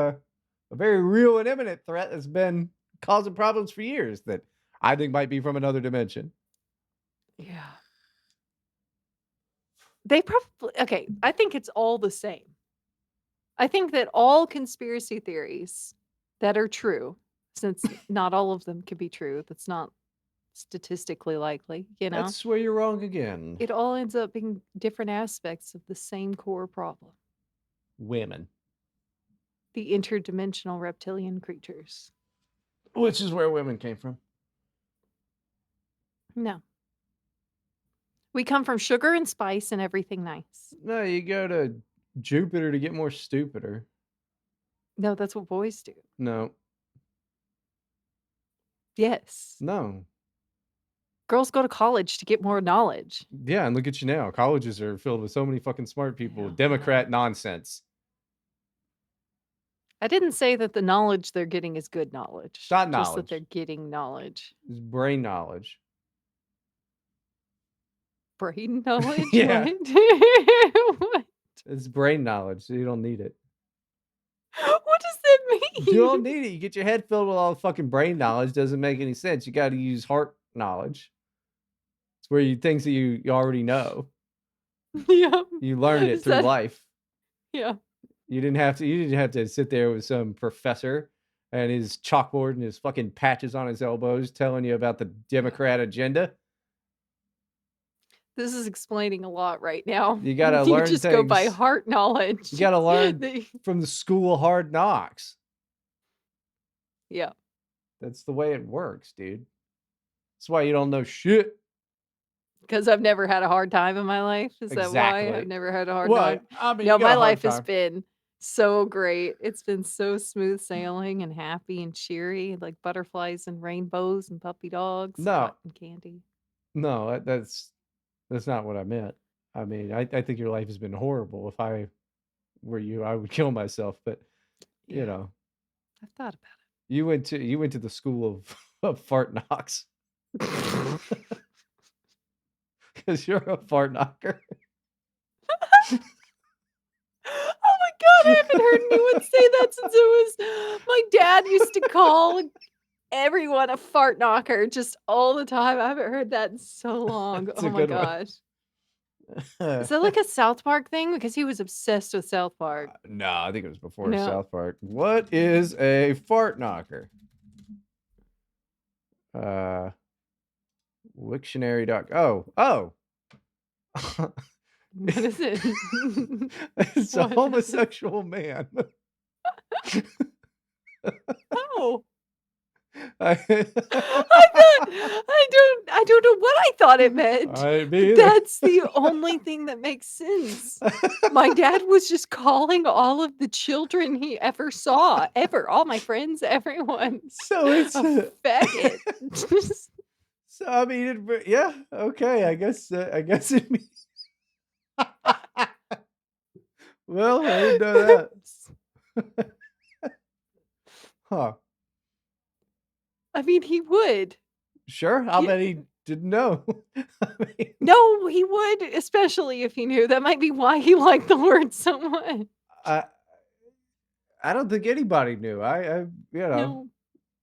Speaker 1: a very real and imminent threat that's been causing problems for years that I think might be from another dimension.
Speaker 2: Yeah. They probably okay, I think it's all the same. I think that all conspiracy theories that are true, since not all of them can be true, that's not statistically likely,
Speaker 1: That's where you're wrong again.
Speaker 2: it all ends up being different aspects of the same core problem.
Speaker 1: Women,
Speaker 2: The interdimensional reptilian creatures.
Speaker 1: which is where women came from.
Speaker 2: No. We come from sugar and spice and everything nice.
Speaker 1: No, you go to Jupiter to get more stupider.
Speaker 2: No, that's what boys do.
Speaker 1: No,
Speaker 2: Yes.
Speaker 1: no.
Speaker 2: Girls go to college to get more knowledge.
Speaker 1: Yeah, and look at you now. Colleges are filled with so many fucking smart people with
Speaker 2: Yeah,
Speaker 1: Democrat
Speaker 2: well,
Speaker 1: nonsense.
Speaker 2: I didn't say that the knowledge they're getting is good knowledge,
Speaker 1: Not
Speaker 2: just that they're
Speaker 1: knowledge.
Speaker 2: getting knowledge.
Speaker 1: It's brain knowledge.
Speaker 2: Brain knowledge?
Speaker 1: Yeah,
Speaker 2: What? What?
Speaker 1: it's brain knowledge, so you don't need it.
Speaker 2: What does that
Speaker 1: You don't
Speaker 2: mean?
Speaker 1: need it. You get your head filled with all the fucking brain knowledge. Doesn't make any sense. You got to use heart knowledge. It's where you things that you already know.
Speaker 2: Yeah.
Speaker 1: You learned it
Speaker 2: Is
Speaker 1: through
Speaker 2: that
Speaker 1: life.
Speaker 2: yeah.
Speaker 1: You didn't have to sit there with some professor and his chalkboard and his fucking patches on his elbows telling you about the
Speaker 2: Yeah.
Speaker 1: Democrat agenda.
Speaker 2: This is explaining a lot right now.
Speaker 1: You got to
Speaker 2: You
Speaker 1: learn
Speaker 2: just go by
Speaker 1: things.
Speaker 2: heart knowledge.
Speaker 1: You got to learn
Speaker 2: The
Speaker 1: from the school of hard knocks.
Speaker 2: yeah.
Speaker 1: That's the way it works, dude. That's why you don't know shit.
Speaker 2: Because I've never had a hard time in my life? Is that why? I've
Speaker 1: Exactly.
Speaker 2: never had a hard
Speaker 1: Well,
Speaker 2: time?
Speaker 1: I mean, you
Speaker 2: No,
Speaker 1: got
Speaker 2: my
Speaker 1: a hard
Speaker 2: life has
Speaker 1: time.
Speaker 2: been so great. It's been so smooth sailing and happy and cheery, like butterflies and rainbows and puppy dogs,
Speaker 1: No,
Speaker 2: cotton candy.
Speaker 1: no, that's not what I meant. I mean, I think your life has been horrible. If I were you, I would kill myself. But you
Speaker 2: Yeah,
Speaker 1: know,
Speaker 2: I've thought about
Speaker 1: you went to the school of of fart knocks
Speaker 2: it.
Speaker 1: because you're a fart knocker.
Speaker 2: haven't heard anyone say that since it was my dad used to call everyone a fart knocker just all the time. I haven't heard that in so long.
Speaker 1: It's
Speaker 2: Oh
Speaker 1: a
Speaker 2: my
Speaker 1: good one.
Speaker 2: gosh. Is that like a South Park thing? Because he was obsessed with South Park.
Speaker 1: No, I think it was before
Speaker 2: No.
Speaker 1: South Park. What is a fart knocker? Uh, Wiktionary doc. Oh.
Speaker 2: What is it?
Speaker 1: It's a
Speaker 2: What is it?
Speaker 1: homosexual man.
Speaker 2: Oh.
Speaker 1: I
Speaker 2: I don't know what I thought it meant,
Speaker 1: me
Speaker 2: but
Speaker 1: either.
Speaker 2: that's the only thing that makes sense. My dad was just calling all of the children he ever saw, ever, all my friends, everyone,
Speaker 1: So it's
Speaker 2: a faggot.
Speaker 1: so I mean, yeah, okay. I guess it means. Well, I didn't know that. Huh.
Speaker 2: I mean, he would.
Speaker 1: Sure. How
Speaker 2: Ye
Speaker 1: many didn't know? I mean,
Speaker 2: No, he would, especially if he knew. That might be why he liked the word so much.
Speaker 1: I I don't think anybody knew. You know,
Speaker 2: No.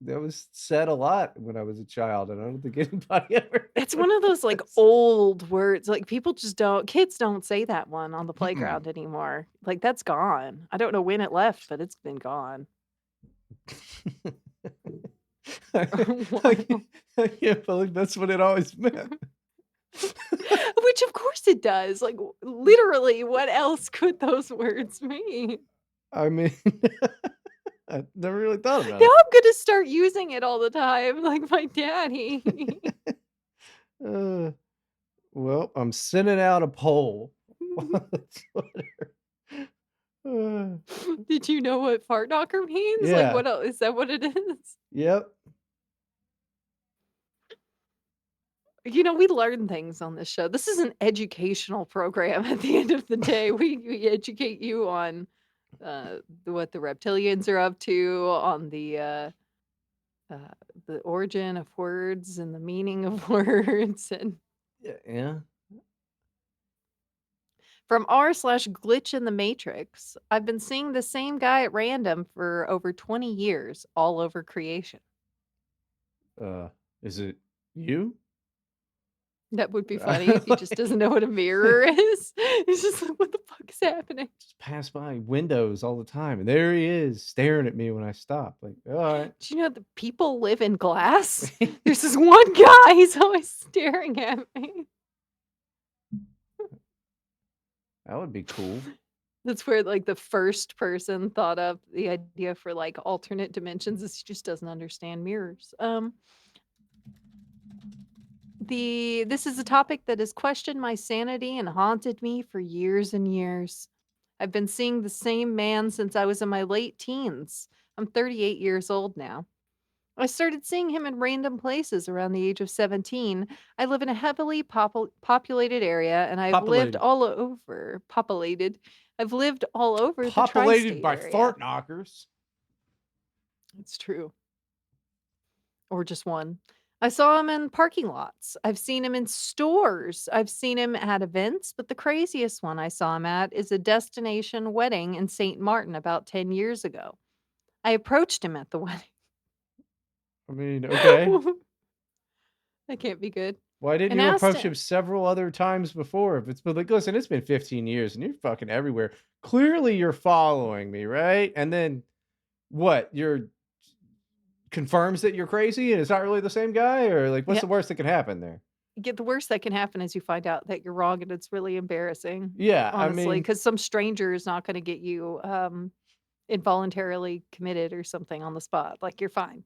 Speaker 1: that was said a lot when I was a child, and I don't think anybody ever knew
Speaker 2: It's
Speaker 1: what
Speaker 2: one of
Speaker 1: it
Speaker 2: those, like,
Speaker 1: was.
Speaker 2: old words, like, people just don't kids don't say that one on the
Speaker 1: Mm-mm.
Speaker 2: playground anymore. Like, that's gone. I don't know when it left, but it's been gone.
Speaker 1: I I can't
Speaker 2: Wow.
Speaker 1: I can't believe that's what it always meant.
Speaker 2: Which, of course, it does, like, literally, what else could those words mean?
Speaker 1: I mean, I never really thought
Speaker 2: Now
Speaker 1: about
Speaker 2: I'm gonna start using it all the time, like my daddy.
Speaker 1: it. Uh, well, I'm sending out a poll on Twitter. Uh,
Speaker 2: Did you know what fart knocker means? Like,
Speaker 1: yeah,
Speaker 2: what el is that what it is?
Speaker 1: yep.
Speaker 2: You know, we learn things on this show. This is an educational program at the end of the day. We educate you on, what the reptilians are up to, on uh, the origin of words and the meaning of words, and
Speaker 1: Yeah.
Speaker 2: from r/glitch in the matrix, I've been seeing the same guy at random for over 20 years, all over creation.
Speaker 1: Uh, is it you?
Speaker 2: That would be funny if he just
Speaker 1: Like,
Speaker 2: doesn't know what a mirror is. He's just like, "What the fuck is happening?"
Speaker 1: just pass by windows all the time, and there he is staring at me when I stop. Like, all right.
Speaker 2: Do you know that people live in glass? There's this one guy, he's always staring at me.
Speaker 1: That would be cool.
Speaker 2: That's where, like, the first person thought of the idea for, like, alternate dimensions is he just doesn't understand mirrors. This is a topic that has questioned my sanity and haunted me for years and years. I've been seeing the same man since I was in my late teens. I'm 38 years old now. I started seeing him in random places around the age of 17. I live in a heavily populated area and I've lived
Speaker 1: Populated.
Speaker 2: all over populated. I've lived all over the
Speaker 1: Populated
Speaker 2: tri-state
Speaker 1: by
Speaker 2: area.
Speaker 1: fart knockers.
Speaker 2: It's true. Or just one. I saw him in parking lots. I've seen him in stores. I've seen him at events, but the craziest one I saw him at is a destination wedding in St. Martin about 10 years ago. I approached him at the wedding.
Speaker 1: I mean, okay.
Speaker 2: That can't be good.
Speaker 1: Why didn't
Speaker 2: And
Speaker 1: you
Speaker 2: asked
Speaker 1: approach
Speaker 2: him,
Speaker 1: him several other times before? If it's been like, listen, it's been 15 years and you're fucking everywhere. Clearly you're following me, right? And then what? You're confirms that you're crazy and it's not really the same guy? Or like what's
Speaker 2: yeah,
Speaker 1: the worst that can happen there?
Speaker 2: get the worst that can happen is you find out that you're wrong and it's really embarrassing,
Speaker 1: Yeah, I
Speaker 2: honestly,
Speaker 1: mean,
Speaker 2: because some stranger is not going to get you involuntarily committed or something on the spot. Like you're fine.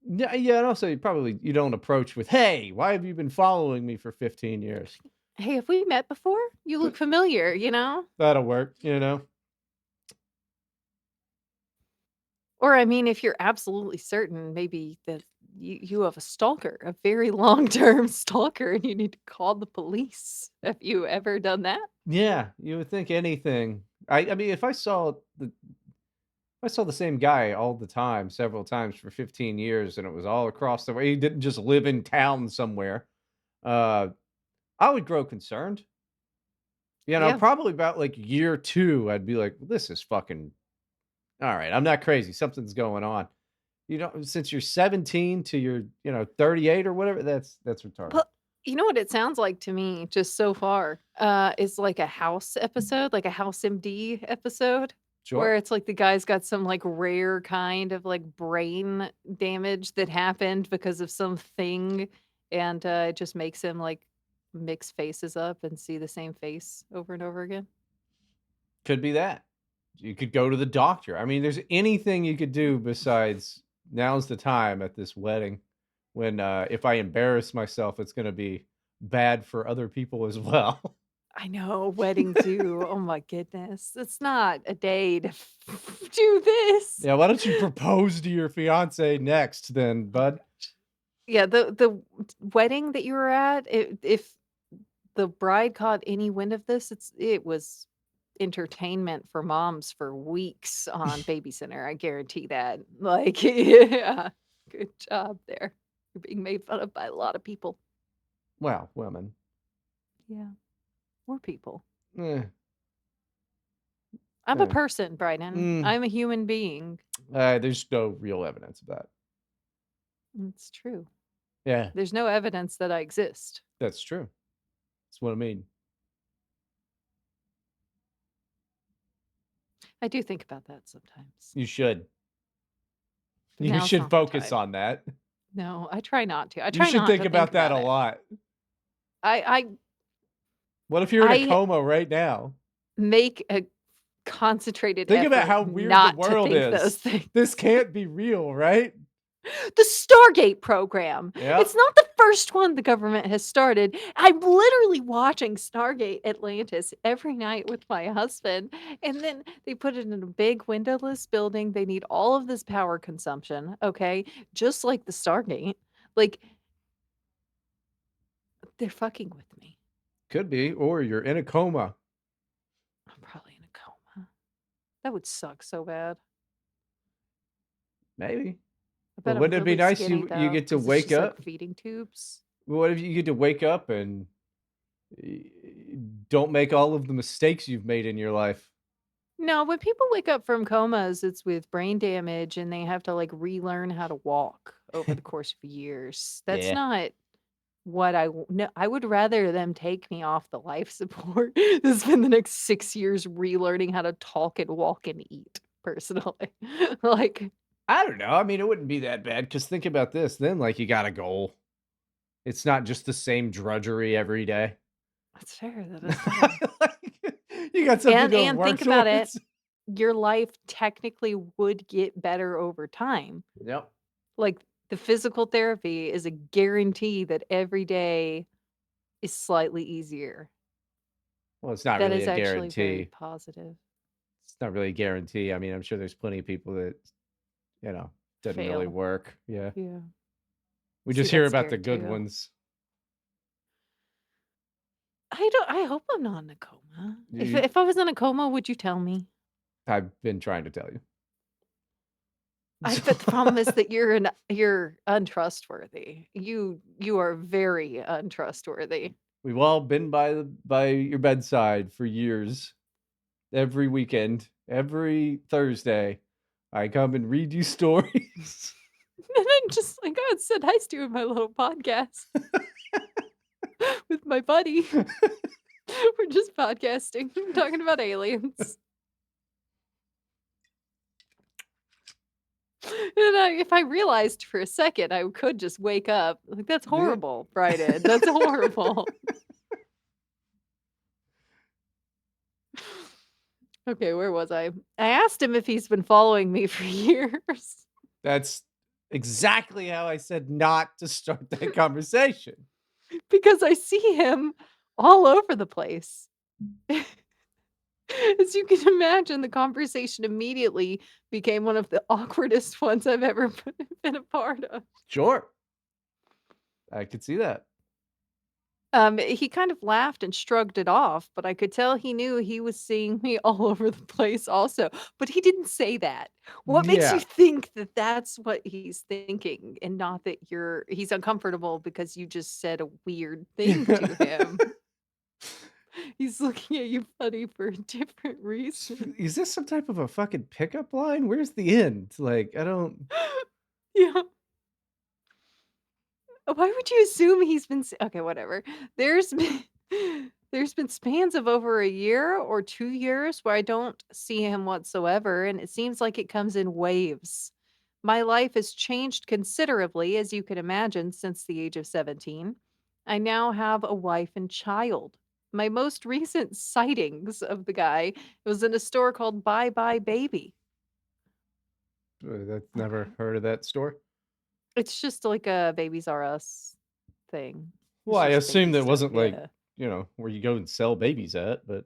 Speaker 1: yeah, and also you don't approach with, hey, why have you been following me for 15 years?
Speaker 2: Hey, have we met before? You look familiar, you know?
Speaker 1: That'll work, you know?
Speaker 2: Or I mean, if you're absolutely certain, maybe that you have a stalker, a very long-term stalker, and you need to call the police. Have you ever done that?
Speaker 1: Yeah, you would think anything. I mean, if I saw the same guy all the time, several times for 15 years, and it was all across the way, he didn't just live in town somewhere, uh, I would grow concerned.
Speaker 2: Yeah.
Speaker 1: probably about like year 2, I'd be like, "This is fucking all right. I'm not crazy. Something's going on." Since you're 17 to you're, 38 or whatever, that's retarded.
Speaker 2: Well, you know what it sounds like to me, just so far, is like a House episode, like a House MD episode, where
Speaker 1: Sure.
Speaker 2: it's like the guy's got some, like, rare kind of, like, brain damage that happened because of something, and, it just makes him, like, mix faces up and see the same face over and over again.
Speaker 1: Could be that. You could go to the doctor. I mean, there's anything you could do besides now's the time at this wedding when, if I embarrass myself, it's gonna be bad for other people as well.
Speaker 2: I know, wedding too, oh my goodness. It's not a day to do this.
Speaker 1: Yeah, why don't you propose to your fiancé next then,
Speaker 2: Oh
Speaker 1: bud?
Speaker 2: gosh. Yeah, the wedding that you were at, if the bride caught any wind of this, it was entertainment for moms for weeks on Baby Center, I guarantee that. Like, yeah, good job there. You're being made fun of by a lot of people.
Speaker 1: Well, women.
Speaker 2: Yeah, more people.
Speaker 1: Eh,
Speaker 2: I'm a
Speaker 1: eh.
Speaker 2: person, Bryden.
Speaker 1: Mm,
Speaker 2: I'm a human being.
Speaker 1: there's no real evidence of that.
Speaker 2: It's true.
Speaker 1: Yeah,
Speaker 2: There's no evidence that I exist.
Speaker 1: that's true. That's what I mean.
Speaker 2: I do think about that sometimes,
Speaker 1: You should.
Speaker 2: but
Speaker 1: You
Speaker 2: now it's
Speaker 1: should
Speaker 2: not the
Speaker 1: focus
Speaker 2: time.
Speaker 1: on that.
Speaker 2: No, I try not to. I
Speaker 1: You
Speaker 2: try
Speaker 1: should
Speaker 2: not
Speaker 1: think
Speaker 2: to think
Speaker 1: about that
Speaker 2: about
Speaker 1: a
Speaker 2: it.
Speaker 1: lot.
Speaker 2: I
Speaker 1: What if you're in a
Speaker 2: I
Speaker 1: coma right now?
Speaker 2: make a concentrated
Speaker 1: Think about
Speaker 2: effort
Speaker 1: how weird the
Speaker 2: not to
Speaker 1: world
Speaker 2: think those
Speaker 1: is.
Speaker 2: things.
Speaker 1: This can't be real, right?
Speaker 2: The Stargate program.
Speaker 1: Yeah.
Speaker 2: It's not the first one the government has started. I'm literally watching Stargate Atlantis every night with my husband, and then they put it in a big windowless building. They need all of this power consumption, okay? Just like the Stargate. Like, they're fucking with me.
Speaker 1: Could be, or you're in a coma.
Speaker 2: I'm probably in a coma. That would suck so bad.
Speaker 1: Maybe.
Speaker 2: I
Speaker 1: But
Speaker 2: bet I'm
Speaker 1: wouldn't it be
Speaker 2: really
Speaker 1: nice
Speaker 2: skinny
Speaker 1: you
Speaker 2: though,
Speaker 1: get to
Speaker 2: because it's
Speaker 1: wake
Speaker 2: just like
Speaker 1: up?
Speaker 2: feeding tubes.
Speaker 1: What if you get to wake up and y don't make all of the mistakes you've made in your life?
Speaker 2: No, when people wake up from comas, it's with brain damage and they have to like relearn how to walk over the course of years. That's
Speaker 1: Yeah.
Speaker 2: not what no, I would rather them take me off the life support than spend the next 6 years relearning how to talk and walk and eat personally. Like,
Speaker 1: I don't know. I mean, it wouldn't be that bad because think about this. Then, like, you got a goal. It's not just the same drudgery every day.
Speaker 2: that's fair. That is fair.
Speaker 1: Like, you got something to
Speaker 2: And
Speaker 1: work
Speaker 2: think about it.
Speaker 1: towards.
Speaker 2: Your life technically would get better over time.
Speaker 1: Yep.
Speaker 2: Like, the physical therapy is a guarantee that every day is slightly easier.
Speaker 1: Well, it's not
Speaker 2: That
Speaker 1: really
Speaker 2: is
Speaker 1: a
Speaker 2: actually very
Speaker 1: guarantee.
Speaker 2: positive.
Speaker 1: It's not really a guarantee. I mean, I'm sure there's plenty of people that, you know, doesn't really
Speaker 2: Fail.
Speaker 1: work. Yeah.
Speaker 2: Yeah.
Speaker 1: We
Speaker 2: See,
Speaker 1: just hear
Speaker 2: that's
Speaker 1: about the
Speaker 2: scary
Speaker 1: good
Speaker 2: too.
Speaker 1: ones.
Speaker 2: I hope I'm not in a coma. If
Speaker 1: You
Speaker 2: if I was in a coma, would you tell me?
Speaker 1: I've been trying to tell you.
Speaker 2: But the problem is that you're untrustworthy. You are very untrustworthy.
Speaker 1: We've all been by your bedside for years. Every weekend, every Thursday, I come and read you stories.
Speaker 2: And I'm just like, "Oh, it's so nice doing my little podcast with my buddy." We're just podcasting, talking about aliens. And if I realized for a second, I could just wake up. Like, "That's
Speaker 1: Yeah.
Speaker 2: horrible, Bryden. That's horrible." Okay, where was I? I asked him if he's been following me for years
Speaker 1: That's exactly how I said not to start that conversation.
Speaker 2: because I see him all over the place. As you can imagine, the conversation immediately became one of the awkwardest ones I've ever been a part of.
Speaker 1: Sure. I could see that.
Speaker 2: He kind of laughed and shrugged it off, but I could tell he knew he was seeing me all over the place also, but he didn't say that. What makes you
Speaker 1: Yeah.
Speaker 2: think that that's what he's thinking and not that he's uncomfortable because you just said a weird thing to him? He's looking at you funny for a different reason.
Speaker 1: Is this some type of a fucking pickup line? Where's the end? Like, I don't.
Speaker 2: Yeah. Why would you assume he's been okay, whatever. There's been there's been spans of over a year or 2 years where I don't see him whatsoever, and it seems like it comes in waves. My life has changed considerably, as you can imagine, since the age of 17. I now have a wife and child. My most recent sightings of the guy was in a store called Bye Bye Baby.
Speaker 1: I've never
Speaker 2: Okay.
Speaker 1: heard of that store.
Speaker 2: It's just like a Babies R Us thing.
Speaker 1: Well,
Speaker 2: It's
Speaker 1: I
Speaker 2: just
Speaker 1: assumed
Speaker 2: baby
Speaker 1: that
Speaker 2: stuff,
Speaker 1: wasn't like,
Speaker 2: yeah.
Speaker 1: where you go and sell babies at, but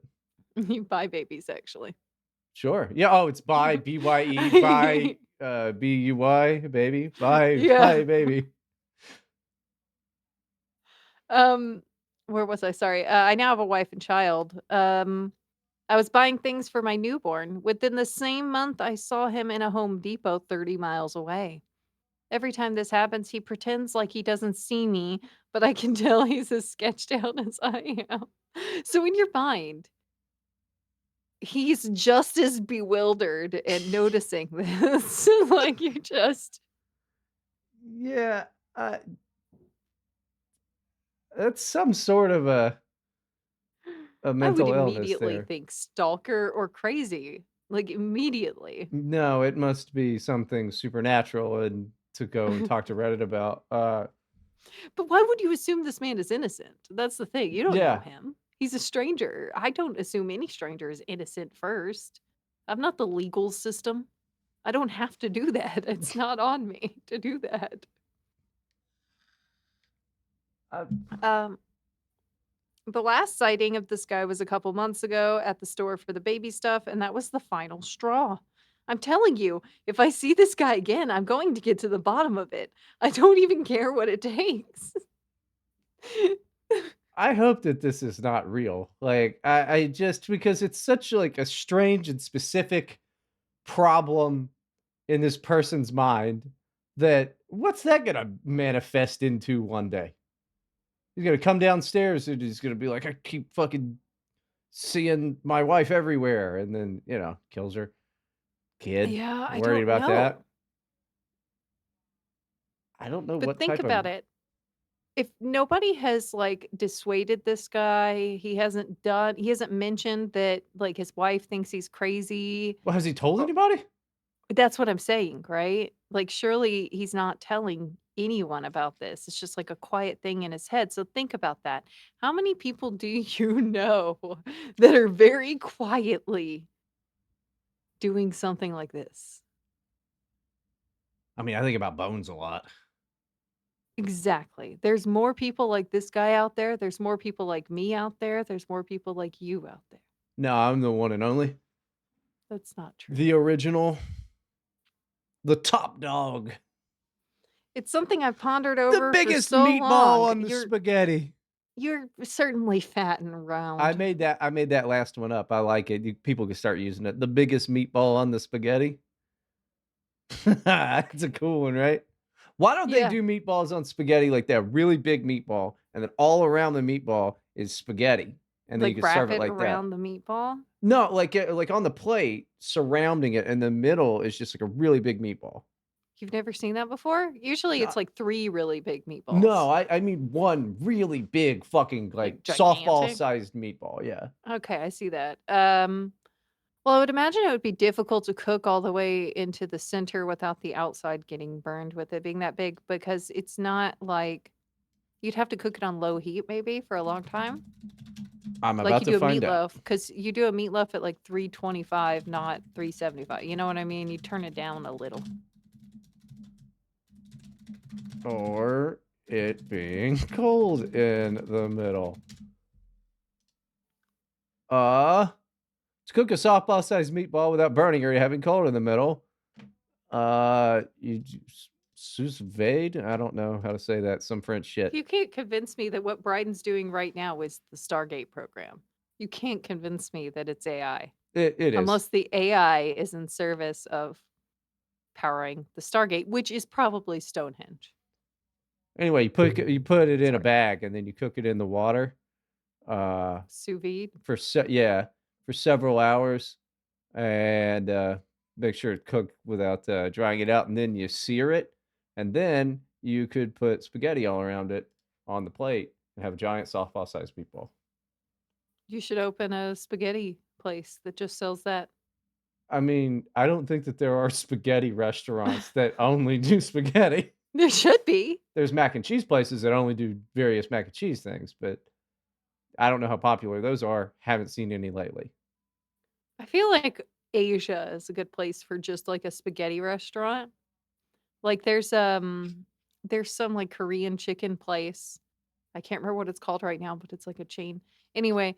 Speaker 2: You buy babies, actually.
Speaker 1: sure. Yeah. Oh, it's buy, BYE, buy, BUY, baby,
Speaker 2: Yeah.
Speaker 1: buy, baby.
Speaker 2: Um, where was I? Sorry. I now have a wife and child. I was buying things for my newborn. Within the same month, I saw him in a Home Depot 30 miles away. Every time this happens, he pretends like he doesn't see me, but I can tell he's as sketched out as I am. So in your mind, he's just as bewildered and noticing this. Like you're just
Speaker 1: Yeah. Uh, that's some sort of a
Speaker 2: I would
Speaker 1: mental illness
Speaker 2: immediately
Speaker 1: there.
Speaker 2: think stalker or crazy, like, immediately.
Speaker 1: No, it must be something supernatural and to go and talk to Reddit about.
Speaker 2: But why would you assume this man is innocent? That's the thing, you don't know
Speaker 1: Yeah.
Speaker 2: him. He's a stranger. I don't assume any stranger is innocent first. I'm not the legal system. I don't have to do that. It's not on me to do that.
Speaker 1: Uh,
Speaker 2: Um, the last sighting of this guy was a couple months ago at the store for the baby stuff, and that was the final straw. I'm telling you, if I see this guy again, I'm going to get to the bottom of it. I don't even care what it takes.
Speaker 1: I hope that this is not real. Like, I just because it's such like a strange and specific problem in this person's mind that what's that gonna manifest into one day? He's gonna come downstairs and he's gonna be like, I keep fucking seeing my wife everywhere, and then kills her kid.
Speaker 2: Yeah, I
Speaker 1: Worried
Speaker 2: don't
Speaker 1: about that.
Speaker 2: know.
Speaker 1: I don't know
Speaker 2: But
Speaker 1: what
Speaker 2: think
Speaker 1: type of.
Speaker 2: about it. If nobody has like dissuaded this guy, he hasn't mentioned that like his wife thinks he's crazy.
Speaker 1: Well, has he told
Speaker 2: Or
Speaker 1: anybody?
Speaker 2: that's what I'm saying, right? Like surely he's not telling anyone about this. It's just like a quiet thing in his head. So think about that. How many people do you know that are very quietly doing something like this?
Speaker 1: I mean, I think about bones a lot.
Speaker 2: Exactly. There's more people like this guy out there. There's more people like me out there. There's more people like you out there.
Speaker 1: No, I'm the one and only.
Speaker 2: That's not true.
Speaker 1: The original. The top dog.
Speaker 2: It's something I've pondered
Speaker 1: The
Speaker 2: over for
Speaker 1: biggest
Speaker 2: so
Speaker 1: meatball
Speaker 2: long.
Speaker 1: on the spaghetti.
Speaker 2: You're certainly fat and
Speaker 1: I
Speaker 2: round.
Speaker 1: made that I made that last one up. I like it. People can start using it. The biggest meatball on the spaghetti. That's a cool one, right? Why don't they
Speaker 2: Yeah,
Speaker 1: do meatballs on spaghetti like that really big meatball, and then all around the meatball is spaghetti, and then you
Speaker 2: like
Speaker 1: can
Speaker 2: wrap
Speaker 1: serve it
Speaker 2: it
Speaker 1: like that?
Speaker 2: around the meatball.
Speaker 1: No, like on the plate, surrounding it, and the middle is just like a really big meatball.
Speaker 2: You've never seen that before? Usually
Speaker 1: No,
Speaker 2: it's like 3 really big
Speaker 1: no,
Speaker 2: meatballs.
Speaker 1: I mean one really big fucking like
Speaker 2: Like
Speaker 1: softball
Speaker 2: gigantic.
Speaker 1: sized meatball. Yeah.
Speaker 2: Okay, I see that. Well, I would imagine it would be difficult to cook all the way into the center without the outside getting burned with it being that big because it's not like you'd have to cook it on low heat maybe for a long time.
Speaker 1: I'm
Speaker 2: Like
Speaker 1: about
Speaker 2: you
Speaker 1: to
Speaker 2: do a
Speaker 1: find out.
Speaker 2: meatloaf, because you do a meatloaf at like 325, not 375. You know what I mean? You turn it down a little.
Speaker 1: Or it being cold in the middle. Uh, to cook a softball sized meatball without burning or having cold in the middle. Sous vide? I don't know how to say that. Some French shit.
Speaker 2: You can't convince me that what Bryden's doing right now is the Stargate program. You can't convince me that it's AI.
Speaker 1: It is.
Speaker 2: Unless the AI is in service of powering the Stargate, which is probably Stonehenge.
Speaker 1: Anyway, you put it in a
Speaker 2: Sorry.
Speaker 1: bag and then you cook it in the water. uh,
Speaker 2: Sous vide.
Speaker 1: yeah, for several hours, and, make sure it cooked without, drying it out, and then you sear it, and then you could put spaghetti all around it on the plate and have a giant softball-sized meatball.
Speaker 2: You should open a spaghetti place that just sells that.
Speaker 1: I mean, I don't think that there are spaghetti restaurants that only do spaghetti.
Speaker 2: There should be.
Speaker 1: There's mac and cheese places that only do various mac and cheese things, but I don't know how popular those are. Haven't seen any lately.
Speaker 2: I feel like Asia is a good place for just, like, a spaghetti restaurant. Like, there's some, like, Korean chicken place. I can't remember what it's called right now, but it's like a chain. Anyway,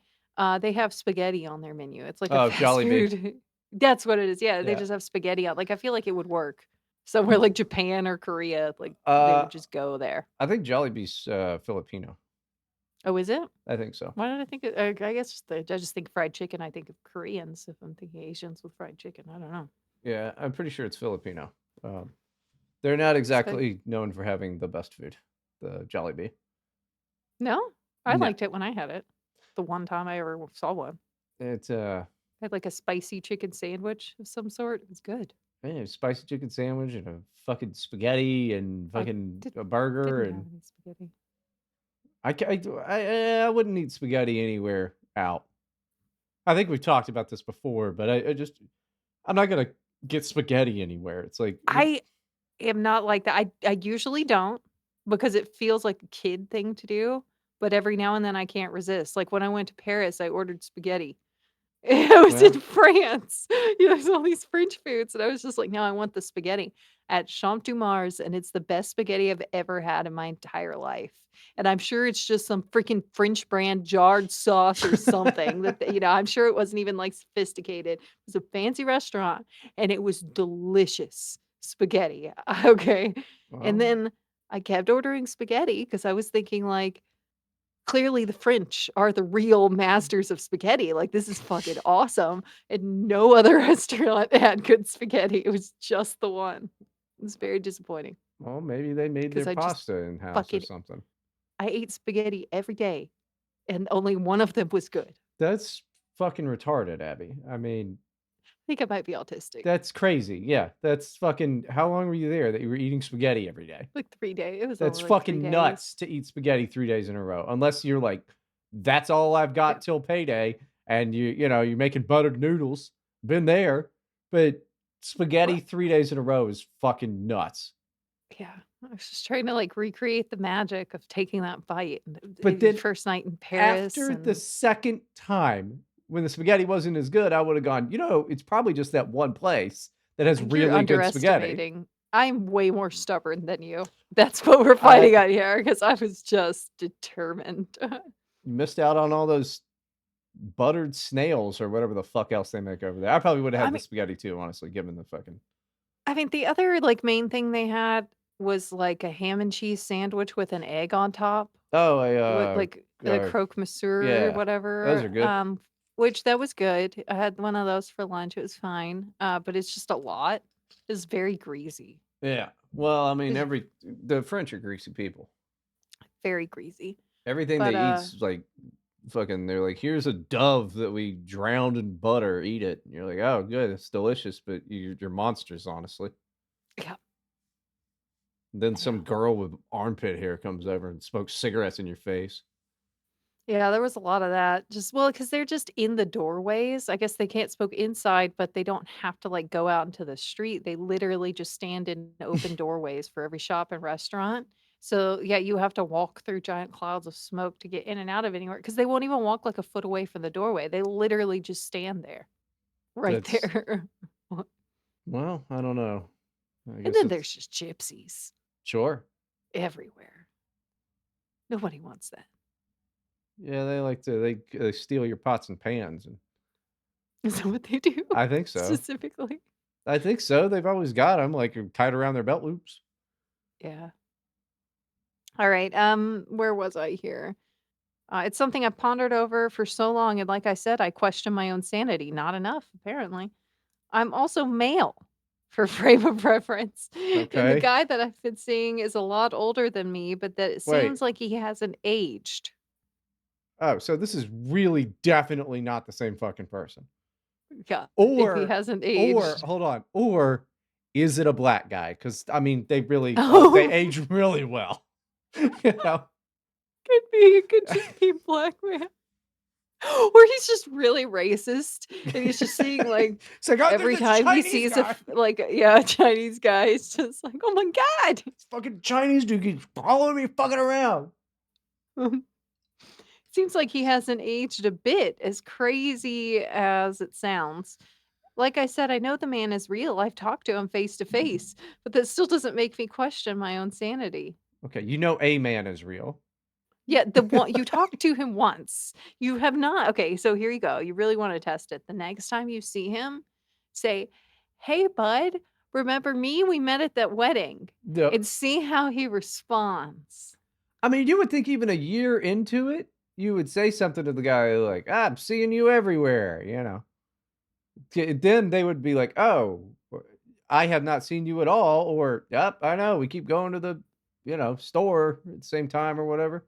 Speaker 2: they have spaghetti on their menu. It's like a
Speaker 1: Oh,
Speaker 2: fast
Speaker 1: Jollibee.
Speaker 2: food. That's what it is. Yeah, they
Speaker 1: Yeah.
Speaker 2: just have spaghetti on, like, I feel like it would work somewhere like Japan or Korea, like, they
Speaker 1: Uh,
Speaker 2: would just go there.
Speaker 1: I think Jollibee's, Filipino.
Speaker 2: Oh, is it?
Speaker 1: I think so.
Speaker 2: Why did I think I guess I just think fried chicken, I think of Koreans if I'm thinking Asians with fried chicken, I don't know.
Speaker 1: Yeah, I'm pretty sure it's Filipino. Um, they're not
Speaker 2: It's good.
Speaker 1: exactly known for having the best food, the Jollibee.
Speaker 2: No? I
Speaker 1: No,
Speaker 2: liked it when I had it. The one time I ever saw one.
Speaker 1: it's,
Speaker 2: I had, like, a spicy chicken sandwich of some sort. It was good.
Speaker 1: man, spicy chicken sandwich and a fucking spaghetti and
Speaker 2: I
Speaker 1: fucking
Speaker 2: did
Speaker 1: a burger,
Speaker 2: didn't have
Speaker 1: and
Speaker 2: any spaghetti.
Speaker 1: I wouldn't eat spaghetti anywhere out. I think we've talked about this before, but I just I'm not gonna get spaghetti anywhere. It's like, what.
Speaker 2: I am not like that. I usually don't because it feels like a kid thing to do, but every now and then I can't resist. Like, when I went to Paris, I ordered spaghetti. I was
Speaker 1: Well,
Speaker 2: in France. There's all these French foods, and I was just like, "No, I want the spaghetti at Champ du Mars," and it's the best spaghetti I've ever had in my entire life. And I'm sure it's just some freaking French brand jarred sauce or something that I'm sure it wasn't even, like, sophisticated. It was a fancy restaurant, and it was delicious spaghetti, okay? And
Speaker 1: well,
Speaker 2: then I kept ordering spaghetti because I was thinking, like, clearly the French are the real masters of spaghetti, like, this is fucking awesome, and no other restaurant had good spaghetti, it was just the one. It was very disappointing
Speaker 1: well, maybe they made their
Speaker 2: because I just
Speaker 1: pasta in house or
Speaker 2: fucking
Speaker 1: something.
Speaker 2: I ate spaghetti every day, and only one of them was good.
Speaker 1: That's fucking retarded, Abby. I mean,
Speaker 2: I think I might be autistic.
Speaker 1: that's crazy. Yeah, that's fucking. How long were you there that you were eating spaghetti every day?
Speaker 2: Like 3 days. It was
Speaker 1: That's
Speaker 2: only, like, 3
Speaker 1: fucking
Speaker 2: days.
Speaker 1: nuts to eat spaghetti 3 days in a row, unless you're like, that's all I've
Speaker 2: Yeah,
Speaker 1: got till payday, and you're making buttered noodles. Been there, but spaghetti
Speaker 2: well
Speaker 1: 3 days in a row is fucking nuts.
Speaker 2: yeah, I was just trying to, like, recreate the magic of taking that bite, and
Speaker 1: But
Speaker 2: your
Speaker 1: then
Speaker 2: first night in Paris,
Speaker 1: after the
Speaker 2: and
Speaker 1: second time, when the spaghetti wasn't as good, I would have gone, it's probably just that one place that
Speaker 2: I
Speaker 1: has
Speaker 2: think you're
Speaker 1: really good spaghetti.
Speaker 2: underestimating. I'm way more stubborn than you. That's what we're
Speaker 1: I
Speaker 2: fighting on here because I was just determined.
Speaker 1: missed out on all those buttered snails or whatever the fuck else they make over there. I probably would have
Speaker 2: I
Speaker 1: had the
Speaker 2: mean
Speaker 1: spaghetti too, honestly, given the fucking.
Speaker 2: the other, like, main thing they had was, like, a ham and cheese sandwich with an egg on top
Speaker 1: Oh,
Speaker 2: with, like, the croque monsieur or
Speaker 1: yeah, those
Speaker 2: whatever,
Speaker 1: are good.
Speaker 2: which that was good. I had one of those for lunch, it was fine, but it's just a lot. It's very greasy,
Speaker 1: Yeah. Well, I mean, the French are greasy people.
Speaker 2: very greasy,
Speaker 1: Everything
Speaker 2: but,
Speaker 1: they eat's like fucking. They're like, here's a dove that we drowned in butter. Eat it. And you're like, oh, good, it's delicious, but you're monsters, honestly.
Speaker 2: yeah,
Speaker 1: Then
Speaker 2: I
Speaker 1: some
Speaker 2: know.
Speaker 1: girl with armpit hair comes over and smokes cigarettes in your face.
Speaker 2: Yeah, there was a lot of that. Just well, because 'cause they're just in the doorways. I guess they can't smoke inside, but they don't have to, like, go out into the street. They literally just stand in open doorways for every shop and restaurant. So, yeah, you have to walk through giant clouds of smoke to get in and out of anywhere because they won't even walk, like, a foot away from the doorway. They literally just stand there, right
Speaker 1: That's
Speaker 2: there.
Speaker 1: well, I don't know. I
Speaker 2: And
Speaker 1: guess
Speaker 2: then
Speaker 1: it's
Speaker 2: there's just gypsies
Speaker 1: sure.
Speaker 2: everywhere. Nobody wants that.
Speaker 1: Yeah, they like to they steal your pots and pans, and
Speaker 2: Is that what they do
Speaker 1: I think so.
Speaker 2: specifically?
Speaker 1: I think so. They've always got them like tied around their belt loops.
Speaker 2: Yeah. Alright, where was I here? It's something I've pondered over for so long, and like I said, I question my own sanity. Not enough, apparently. I'm also male for frame of reference, and the
Speaker 1: Okay.
Speaker 2: guy that I've been seeing is a lot older than me, but that it
Speaker 1: Wait.
Speaker 2: seems like he hasn't aged.
Speaker 1: Oh, so this is really definitely not the same fucking person.
Speaker 2: Yeah, if he
Speaker 1: Or
Speaker 2: hasn't
Speaker 1: or
Speaker 2: aged.
Speaker 1: hold on, or is it a black guy? Because I mean, they
Speaker 2: Oh,
Speaker 1: age really well. You know?
Speaker 2: it could just be black man. Or he's just really racist, and he's just seeing, like,
Speaker 1: It's like, "Oh, there's
Speaker 2: every
Speaker 1: this
Speaker 2: time he
Speaker 1: Chinese
Speaker 2: sees a
Speaker 1: guy.
Speaker 2: f like, yeah, a Chinese guy, it's just like, "Oh my god."
Speaker 1: This fucking Chinese dude keeps following me fucking around."
Speaker 2: Seems like he hasn't aged a bit, as crazy as it sounds. Like I said, I know the man is real, I've talked to him face to face, but that still doesn't make me question my own sanity.
Speaker 1: Okay, you know A Man is real.
Speaker 2: Yeah, the one you talked to him once. You have not okay, so here you go. You really wanna test it. The next time you see him, say, "Hey, bud, remember me? We met at that wedding,"
Speaker 1: The
Speaker 2: and see how he responds.
Speaker 1: I mean, you would think even a year into it, you would say something to the guy like, "I'm seeing you everywhere," you know? Then they would be like, "Oh, I have not seen you at all," or, "Yep, I know, we keep going to the, store at the same time," or whatever.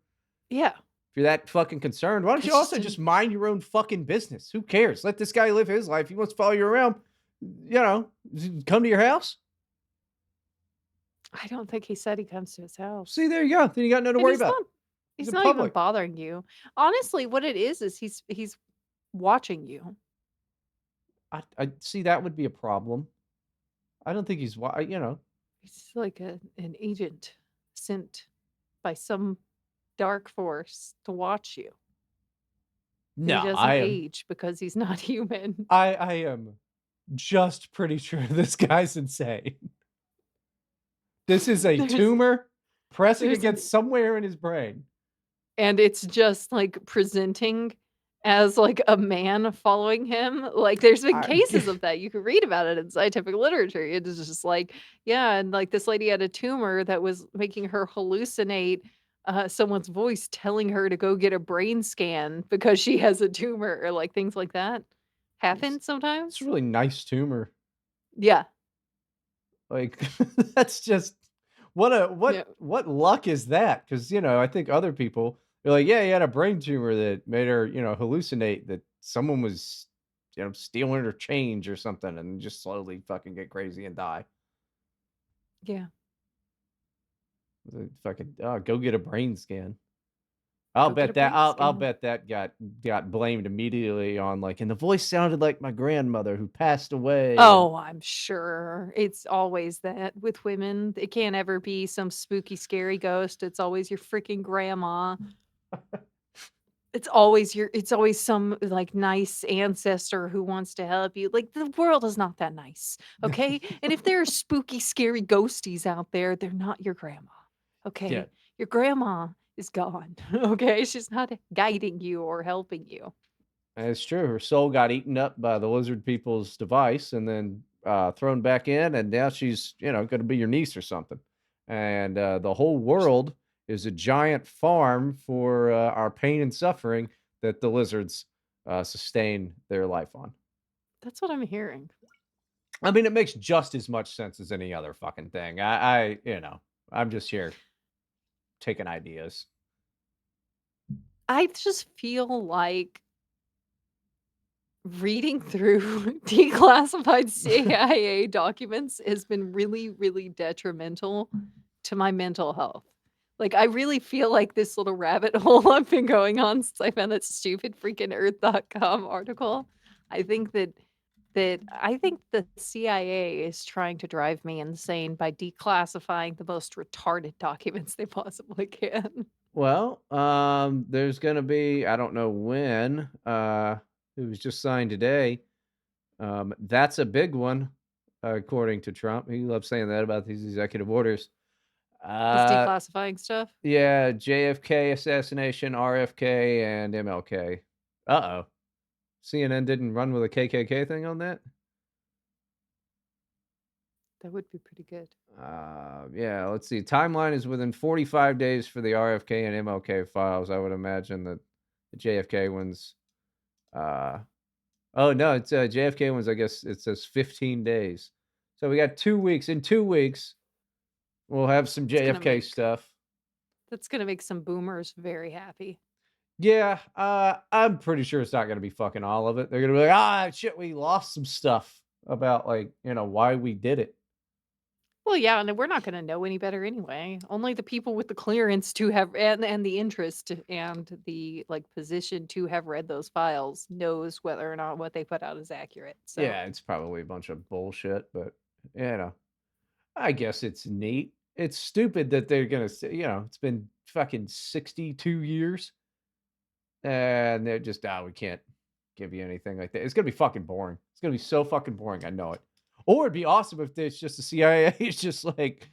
Speaker 2: Yeah,
Speaker 1: If you're that fucking concerned, why don't you
Speaker 2: it's
Speaker 1: also
Speaker 2: just
Speaker 1: just
Speaker 2: an
Speaker 1: mind your own fucking business? Who cares? Let this guy live his life. He wants to follow you around, come to your house.
Speaker 2: I don't think he said he comes to his
Speaker 1: See,
Speaker 2: house.
Speaker 1: there you go. Then you got nothing to
Speaker 2: And
Speaker 1: worry about. He's
Speaker 2: he's
Speaker 1: in
Speaker 2: not even
Speaker 1: public.
Speaker 2: bothering you. Honestly, what it is he's watching you.
Speaker 1: I see that would be a problem. I don't think
Speaker 2: He's like an agent sent by some dark force to watch you. And he
Speaker 1: No,
Speaker 2: doesn't
Speaker 1: I am
Speaker 2: age because he's not human.
Speaker 1: I am just pretty sure this guy's insane. This is a
Speaker 2: There's
Speaker 1: tumor pressing
Speaker 2: there's an
Speaker 1: against somewhere in his brain.
Speaker 2: and it's just, like, presenting as, like, a man following him. Like, there's been
Speaker 1: I
Speaker 2: cases of that. You can read about it in scientific literature. It is just like, yeah, and, like, this lady had a tumor that was making her hallucinate, someone's voice telling her to go get a brain scan because she has a tumor or, like, things like that
Speaker 1: it's
Speaker 2: happen
Speaker 1: it's a
Speaker 2: sometimes.
Speaker 1: really nice tumor.
Speaker 2: Yeah.
Speaker 1: Like, that's just
Speaker 2: Yeah.
Speaker 1: what luck is that? Because I think other people, they're like, "Yeah, he had a brain tumor that made her, hallucinate that someone was, stealing her change or something," and just slowly fucking get crazy and die.
Speaker 2: Yeah.
Speaker 1: The fucking go get a brain scan.
Speaker 2: Go get a brain
Speaker 1: I'll
Speaker 2: scan.
Speaker 1: bet that got blamed immediately on, like, "And the voice sounded like my grandmother who passed away," and
Speaker 2: Oh, I'm sure. It's always that with women. It can't ever be some spooky, scary ghost. It's always your freaking grandma. It's always some, like, nice ancestor who wants to help you. Like, the world is not that nice, okay? And if there are spooky, scary ghosties out there, they're not your grandma,
Speaker 1: yeah.
Speaker 2: okay? Your grandma is gone, okay? She's not guiding you or helping you.
Speaker 1: It's true. Her soul got eaten up by the lizard people's device and then thrown back in, and now she's, going to be your niece or something. And the whole world is a giant farm for our pain and suffering that the lizards sustain their life on.
Speaker 2: That's what I'm hearing.
Speaker 1: I mean, it makes just as much sense as any other fucking thing. I'm just here taking ideas.
Speaker 2: I just feel like reading through declassified CIA documents has been really, really detrimental to my mental health. Like, I really feel like this little rabbit hole I've been going on since I found that stupid freaking earth.com article. I think I think the CIA is trying to drive me insane by declassifying the most retarded documents they possibly can.
Speaker 1: Well, there's gonna be I don't know when, it was just signed today. That's a big one, according to Trump. He loves saying that about these executive orders.
Speaker 2: Is
Speaker 1: Uh,
Speaker 2: declassifying stuff.
Speaker 1: yeah, JFK assassination, RFK, and MLK. Uh-oh. CNN didn't run with a KKK thing on that?
Speaker 2: That would be pretty good.
Speaker 1: Yeah, let's see. Timeline is within 45 days for the RFK and MLK files. I would imagine that the JFK ones, uh, oh, no, it's, JFK ones, I guess it says 15 days. So we got 2 weeks. In 2 weeks, we'll have some
Speaker 2: It's gonna
Speaker 1: JFK
Speaker 2: make
Speaker 1: stuff.
Speaker 2: That's gonna make some boomers very happy.
Speaker 1: Yeah, I'm pretty sure it's not gonna be fucking all of it. They're gonna be like, "Ah, shit, we lost some stuff about, like, why we did it."
Speaker 2: Well, yeah, and we're not gonna know any better anyway. Only the people with the clearance to have and the interest and the, like, position to have read those files knows whether or not what they put out is accurate, so
Speaker 1: Yeah, it's probably a bunch of bullshit, but, you know, I guess it's neat. It's stupid that they're gonna say, it's been fucking 62 years, and they're just, "Ah, we can't give you anything like that." It's gonna be fucking boring. It's gonna be so fucking boring, I know it. Or it'd be awesome if it's just the CIA is just like,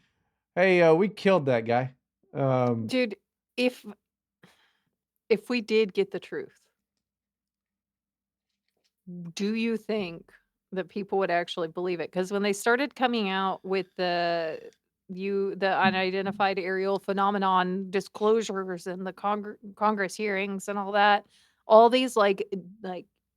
Speaker 1: "Hey, we killed that guy." Um,
Speaker 2: dude, if we did get the truth, do you think that people would actually believe it? Because when they started coming out with the unidentified aerial phenomenon disclosures and the Congress hearings and all that, all these like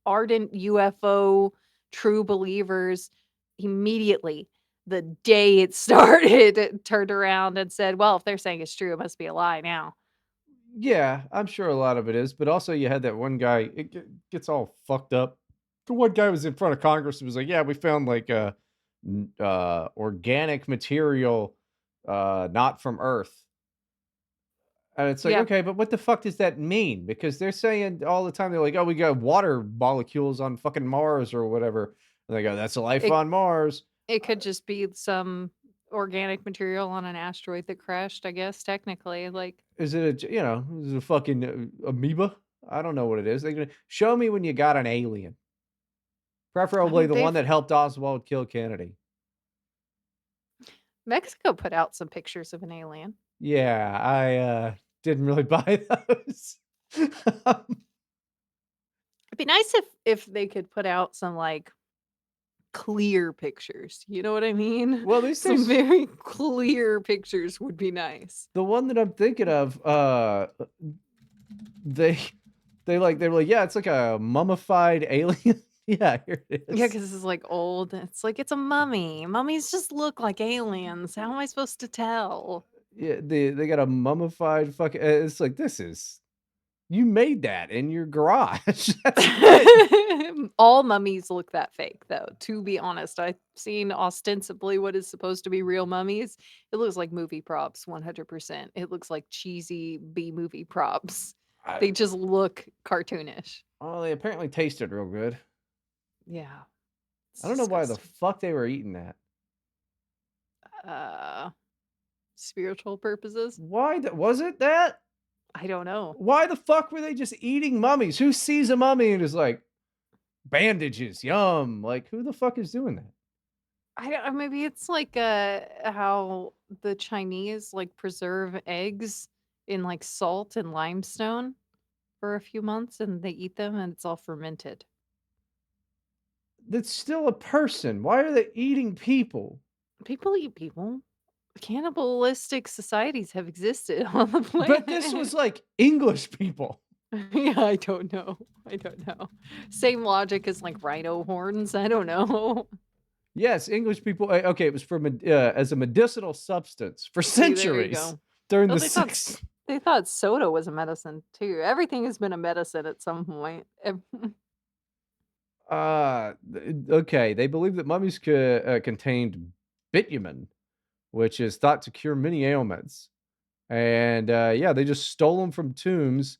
Speaker 2: ardent UFO true believers immediately the day it started turned around and said, "Well, if they're saying it's true, it must be a lie now."
Speaker 1: yeah, I'm sure a lot of it is, but also you had that one guy, gets all fucked up. The one guy was in front of Congress and was like, "Yeah, we found like organic material not from Earth." And it's like,
Speaker 2: Yeah,
Speaker 1: "Okay, but what the fuck does that mean?" Because they're saying all the time, they're like, "Oh, we got water molecules on fucking Mars or whatever." And they go, "That's a life
Speaker 2: it
Speaker 1: on Mars."
Speaker 2: it could just be some organic material on an asteroid that crashed, I guess, technically, like,
Speaker 1: Is it is it a fucking amoeba? I don't know what it is. They're gonna show me when you got an alien.
Speaker 2: I
Speaker 1: Preferably
Speaker 2: mean,
Speaker 1: the one
Speaker 2: they've
Speaker 1: that helped Oswald kill Kennedy.
Speaker 2: Mexico put out some pictures of an alien.
Speaker 1: Yeah, I, didn't really buy those. Um,
Speaker 2: It'd be nice if they could put out some, like, clear pictures, you know what I mean?
Speaker 1: well, these
Speaker 2: Some
Speaker 1: days,
Speaker 2: very clear pictures would be nice.
Speaker 1: the one that I'm thinking of, they they were like, "Yeah, it's like a mummified alien." Yeah, here it
Speaker 2: Yeah,
Speaker 1: is.
Speaker 2: because this is, like, old, it's like, "It's a mummy. Mummies just look like aliens. How am I supposed to tell?"
Speaker 1: Yeah, they got a mummified fucking it's like, "This is you made that in your garage. That's it."
Speaker 2: All mummies look that fake, though, to be honest. I've seen ostensibly what is supposed to be real mummies. It looks like movie props, 100%. It looks like cheesy B-movie props.
Speaker 1: I
Speaker 2: They just look cartoonish.
Speaker 1: well, they apparently tasted real good.
Speaker 2: Yeah, it's
Speaker 1: I don't know why the
Speaker 2: disgusting.
Speaker 1: fuck they were eating that.
Speaker 2: Uh, Spiritual purposes?
Speaker 1: Why was it that?
Speaker 2: I don't know.
Speaker 1: Why the fuck were they just eating mummies? Who sees a mummy and is like, "Bandages, yum." Like, who the fuck is doing that?
Speaker 2: I don't maybe it's like, how the Chinese, like, preserve eggs in, like, salt and limestone for a few months, and they eat them, and it's all fermented.
Speaker 1: That's still a person. Why are they eating people?
Speaker 2: People eat people. Cannibalistic societies have existed on the
Speaker 1: But this
Speaker 2: planet.
Speaker 1: was like English people.
Speaker 2: Yeah, I don't know. I don't know. Same logic as, like, rhino horns, I don't know.
Speaker 1: Yes, English people. Okay, it was for as a medicinal substance for
Speaker 2: See, there you
Speaker 1: centuries
Speaker 2: go.
Speaker 1: during
Speaker 2: Oh,
Speaker 1: the six.
Speaker 2: they thought soda was a medicine too. Everything has been a medicine at some point.
Speaker 1: Okay, they believe that mummies contained bitumen, which is thought to cure many ailments. And yeah, they just stole them from tombs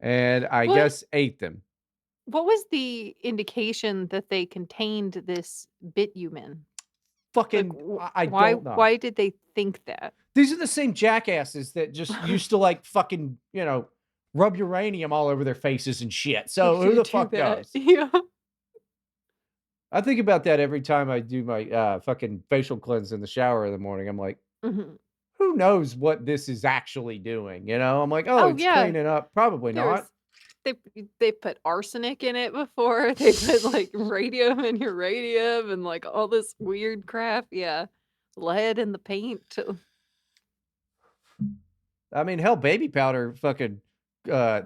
Speaker 1: and I
Speaker 2: What
Speaker 1: guess ate them.
Speaker 2: what was the indication that they contained this bitumen? Like,
Speaker 1: Fucking, I don't know.
Speaker 2: why did they think that?
Speaker 1: These are the same jackasses that just used to like fucking, rub uranium all over their faces and shit. So who
Speaker 2: They
Speaker 1: the
Speaker 2: do
Speaker 1: fuck
Speaker 2: that.
Speaker 1: knows?
Speaker 2: Yeah.
Speaker 1: I think about that every time I do my fucking facial cleanse in the shower in the morning. I'm like,
Speaker 2: Mhm.
Speaker 1: who knows what this is actually doing? I'm like, oh,
Speaker 2: Oh,
Speaker 1: it's
Speaker 2: yeah.
Speaker 1: cleaning up. Probably not.
Speaker 2: There's they put arsenic in it before. They put, like, radium in your radium and, like, all this weird crap. Yeah. Lead in the paint.
Speaker 1: I mean, hell, baby powder fucking
Speaker 2: Yeah.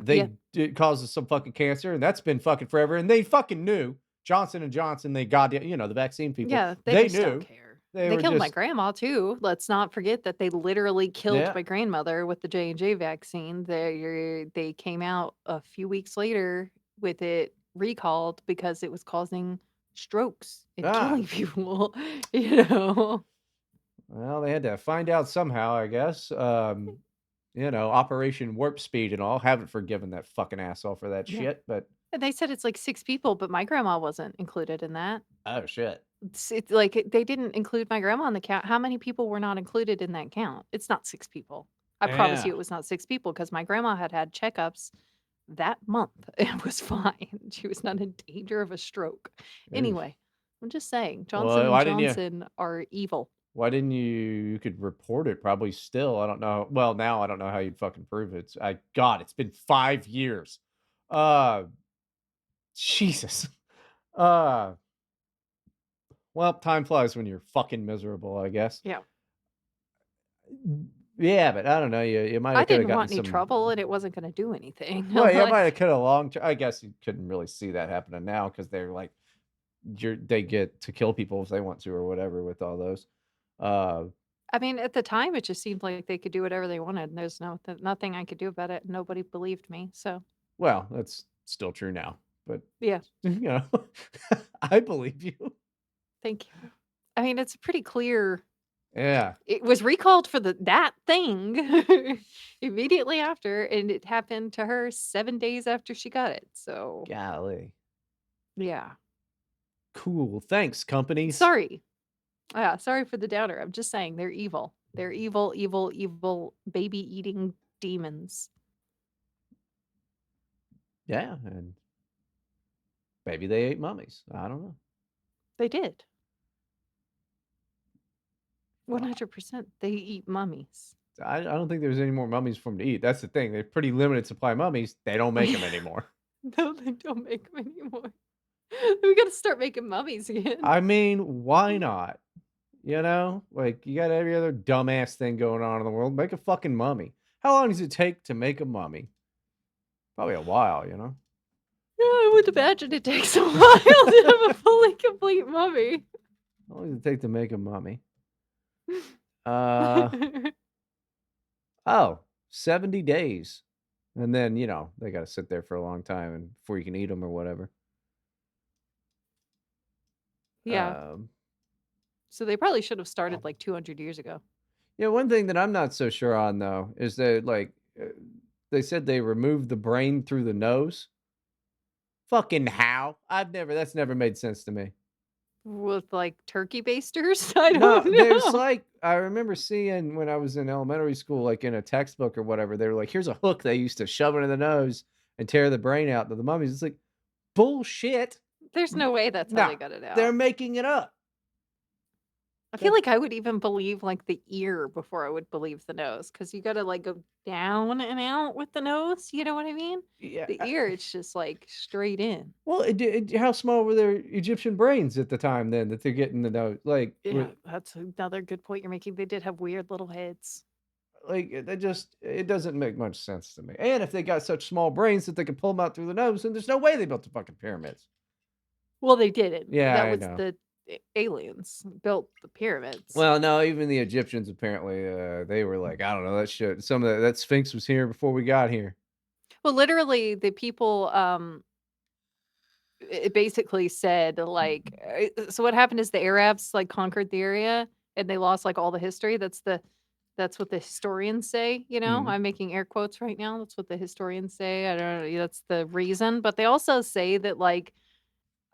Speaker 1: it causes some fucking cancer, and that's been fucking forever. And they fucking knew Johnson and Johnson. They got the vaccine people.
Speaker 2: Yeah, they
Speaker 1: They
Speaker 2: just don't
Speaker 1: knew.
Speaker 2: care.
Speaker 1: They
Speaker 2: They
Speaker 1: were
Speaker 2: killed my
Speaker 1: just
Speaker 2: grandma too. Let's not forget that they literally killed
Speaker 1: yeah.
Speaker 2: my grandmother with the J&J vaccine. They came out a few weeks later with it recalled because it was causing strokes and
Speaker 1: Ah,
Speaker 2: killing people, you know?
Speaker 1: well, they had to find out somehow, I guess. Operation Warp Speed and all. Haven't forgiven that fucking asshole for that
Speaker 2: Yeah.
Speaker 1: shit, but
Speaker 2: And they said it's like 6 people, but my grandma wasn't included in that.
Speaker 1: oh shit.
Speaker 2: It's like, they didn't include my grandma in the count. How many people were not included in that count? It's not 6 people. I promise you
Speaker 1: Yeah.
Speaker 2: it was not 6 people because my grandma had had checkups that month and was fine. She was not in danger of a stroke.
Speaker 1: Oof.
Speaker 2: Anyway, I'm just saying, Johnson
Speaker 1: Well,&
Speaker 2: Johnson are evil.
Speaker 1: why didn't you could report it probably still. I don't know. Well, now I don't know how you'd fucking prove it. It's been 5 years. Uh Jesus. Uh well, time flies when you're fucking miserable, I guess.
Speaker 2: Yeah.
Speaker 1: Yeah, but I don't know. You might
Speaker 2: I
Speaker 1: have could have
Speaker 2: didn't
Speaker 1: gotten
Speaker 2: want any
Speaker 1: some.
Speaker 2: trouble and it wasn't gonna do anything.
Speaker 1: Well, you might have
Speaker 2: Like,
Speaker 1: could have long. I guess you couldn't really see that happening now because they're like they get to kill people if they want to or whatever with all those. Uh,
Speaker 2: I mean, at the time, it just seemed like they could do whatever they wanted, and there's nothing I could do about it. Nobody believed me, so
Speaker 1: well, that's still true now, but
Speaker 2: yeah,
Speaker 1: you know, I believe you.
Speaker 2: thank you. I mean, it's pretty clear
Speaker 1: Yeah,
Speaker 2: it was recalled for that thing immediately after, and it happened to her 7 days after she got it, so
Speaker 1: golly,
Speaker 2: yeah.
Speaker 1: cool. Thanks, companies.
Speaker 2: Sorry. Yeah, sorry for the downer. I'm just saying they're evil. They're evil, evil, evil baby-eating demons.
Speaker 1: Yeah, and maybe they ate mummies. I don't know.
Speaker 2: They did.
Speaker 1: Uh,
Speaker 2: 100%. They eat mummies.
Speaker 1: I don't think there's any more mummies for them to eat. That's the thing. They're pretty limited supply of mummies. They don't make them
Speaker 2: Yeah.
Speaker 1: anymore.
Speaker 2: No, they don't make them anymore. We gotta start making mummies again.
Speaker 1: I mean, why not? Like you got every other dumbass thing going on in the world. Make a fucking mummy. How long does it take to make a mummy? Probably a while.
Speaker 2: Yeah, I would imagine it takes a while to have a fully complete mummy.
Speaker 1: How long does it take to make a mummy? Uh oh, 70 days. And then, they gotta sit there for a long time and before you can eat them or whatever.
Speaker 2: Yeah,
Speaker 1: Um,
Speaker 2: so they probably should have started like 200 years ago.
Speaker 1: one thing that I'm not so sure on though is that they said they removed the brain through the nose. Fucking how? That's never made sense to me.
Speaker 2: With, like, turkey basters? I
Speaker 1: No,
Speaker 2: don't
Speaker 1: there's
Speaker 2: know.
Speaker 1: like I remember seeing when I was in elementary school, like in a textbook or whatever, they were like, here's a hook they used to shove into the nose and tear the brain out to the mummies. It's like bullshit.
Speaker 2: There's no way that's how
Speaker 1: No,
Speaker 2: they got it
Speaker 1: they're
Speaker 2: out.
Speaker 1: making it up.
Speaker 2: I feel
Speaker 1: That
Speaker 2: like I would even believe, like, the ear before I would believe the nose, because you gotta, like, go down and out with the nose, you know what I mean?
Speaker 1: yeah.
Speaker 2: The ear, it's just, like, straight in.
Speaker 1: Well, how small were their Egyptian brains at the time then that they're getting the nose?
Speaker 2: Yeah, that's another good point you're making. They did have weird little heads.
Speaker 1: it doesn't make much sense to me. And if they got such small brains that they could pull them out through the nose, then there's no way they built the fucking pyramids.
Speaker 2: Well, they didn't.
Speaker 1: Yeah,
Speaker 2: That
Speaker 1: I
Speaker 2: was
Speaker 1: know.
Speaker 2: the aliens built the pyramids.
Speaker 1: Well, no, even the Egyptians apparently, they were like, I don't know, that shit. Some of that Sphinx was here before we got here.
Speaker 2: Well, literally, the people, it basically said, like, so what happened is the Arabs, like, conquered the area, and they lost, like, all the history. That's what the historians say, you know?
Speaker 1: Mhm.
Speaker 2: I'm making air quotes right now. That's what the historians say. I don't know, that's the reason, but they also say that, like,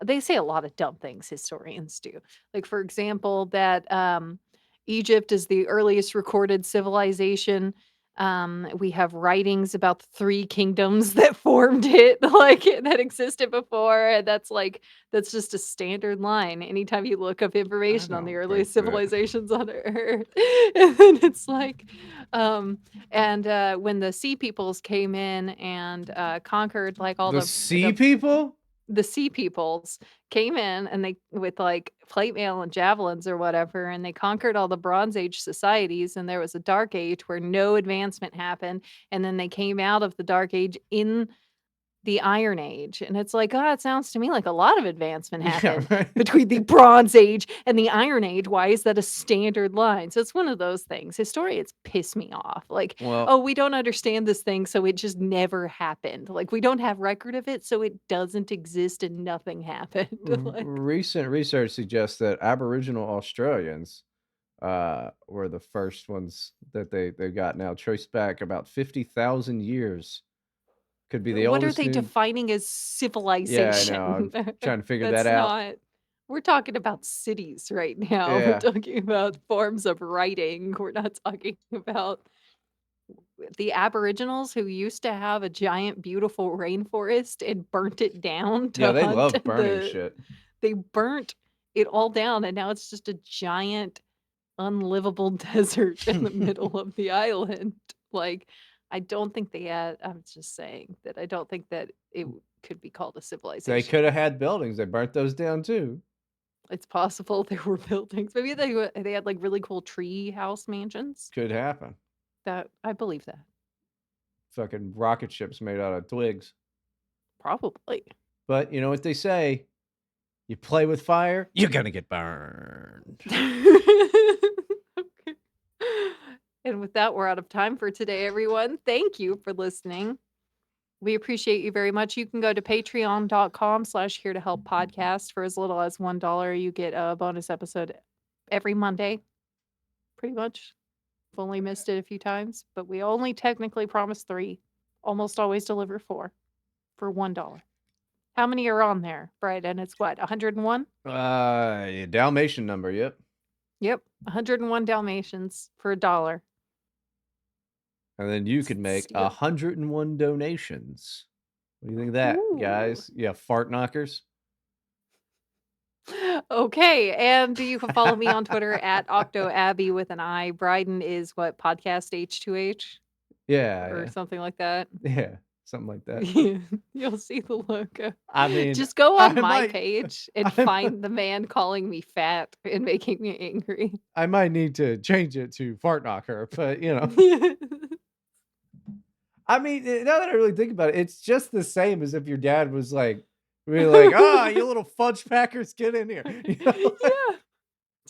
Speaker 2: they say a lot of dumb things, historians do. Like, for example, that, Egypt is the earliest recorded civilization. We have writings about the 3 kingdoms that formed it, like, that existed before, and that's just a standard line anytime you look up
Speaker 1: I
Speaker 2: information on the
Speaker 1: don't think
Speaker 2: earliest
Speaker 1: that
Speaker 2: civilizations on Earth. And then it's like, when the Sea Peoples came in and, conquered, like, all
Speaker 1: the sea
Speaker 2: the
Speaker 1: people?
Speaker 2: the sea peoples came in and they with, like, plate mail and javelins or whatever, and they conquered all the Bronze Age societies, and there was a Dark Age where no advancement happened, and then they came out of the Dark Age in the Iron Age, and it's like, "Ah, it sounds to me like a lot of advancement
Speaker 1: Yeah,
Speaker 2: happened
Speaker 1: right.
Speaker 2: between the Bronze Age and the Iron Age. Why is that a standard line?" So it's one of those things. Historians piss me off. Like,
Speaker 1: Well,
Speaker 2: "Oh, we don't understand this thing, so it just never happened." Like, we don't have record of it, so it doesn't exist and nothing happened. Like,
Speaker 1: recent research suggests that Aboriginal Australians were the first ones that they got now traced back about 50,000 years. Could be the
Speaker 2: what are
Speaker 1: oldest
Speaker 2: they
Speaker 1: new.
Speaker 2: defining as
Speaker 1: Yeah, I know.
Speaker 2: civilization?
Speaker 1: I'm trying to figure that
Speaker 2: That's
Speaker 1: out.
Speaker 2: not we're talking about cities right now. We're
Speaker 1: Yeah.
Speaker 2: talking about forms of writing. We're not talking about the Aboriginals who used to have a giant, beautiful rainforest and burnt it down
Speaker 1: Yeah,
Speaker 2: to
Speaker 1: they
Speaker 2: hunt
Speaker 1: love burning shit.
Speaker 2: they burnt it all down, and now it's just a giant, unlivable desert in the middle of the island. Like, I don't think they had I'm just saying that I don't think that could be called a
Speaker 1: They
Speaker 2: civilization.
Speaker 1: coulda had buildings, they burnt those down too.
Speaker 2: It's possible there were buildings. Maybe they had, like, really cool tree house mansions.
Speaker 1: Could happen.
Speaker 2: That I believe that.
Speaker 1: Fucking rocket ships made out of twigs.
Speaker 2: Probably.
Speaker 1: But you know what they say, you play with fire, you're gonna get burned.
Speaker 2: Okay. And with that, we're out of time for today, everyone. Thank you for listening. We appreciate you very much. You can go to patreon.com/here to help podcast for as little as $1. You get a bonus episode every Monday, pretty much. I've only missed it a few times, but we only technically promise 3. Almost always deliver 4 for $1. How many are on there, Bryden? It's what, 101?
Speaker 1: Dalmatian number, yep.
Speaker 2: Yep, 101 Dalmatians for $1.
Speaker 1: And then you could make
Speaker 2: Steal.
Speaker 1: 101 donations. What do you think of that,
Speaker 2: Ooh.
Speaker 1: guys? Yeah, fart knockers.
Speaker 2: Okay, and you can follow me on Twitter at octoabby with an I. Bryden is what, podcast H2H or
Speaker 1: Yeah,
Speaker 2: something like that?
Speaker 1: yeah, something like that.
Speaker 2: Yeah, you'll see the logo.
Speaker 1: I mean,
Speaker 2: Just go on
Speaker 1: I
Speaker 2: my
Speaker 1: might
Speaker 2: page and
Speaker 1: I might
Speaker 2: find the man calling me fat and making me angry.
Speaker 1: I might need to change it to fart knocker, but, you know. I mean, now that I really think about it, it's just the same as if your dad was like, be like, "Ah, you little fudge packers, get in here." You know?
Speaker 2: Yeah,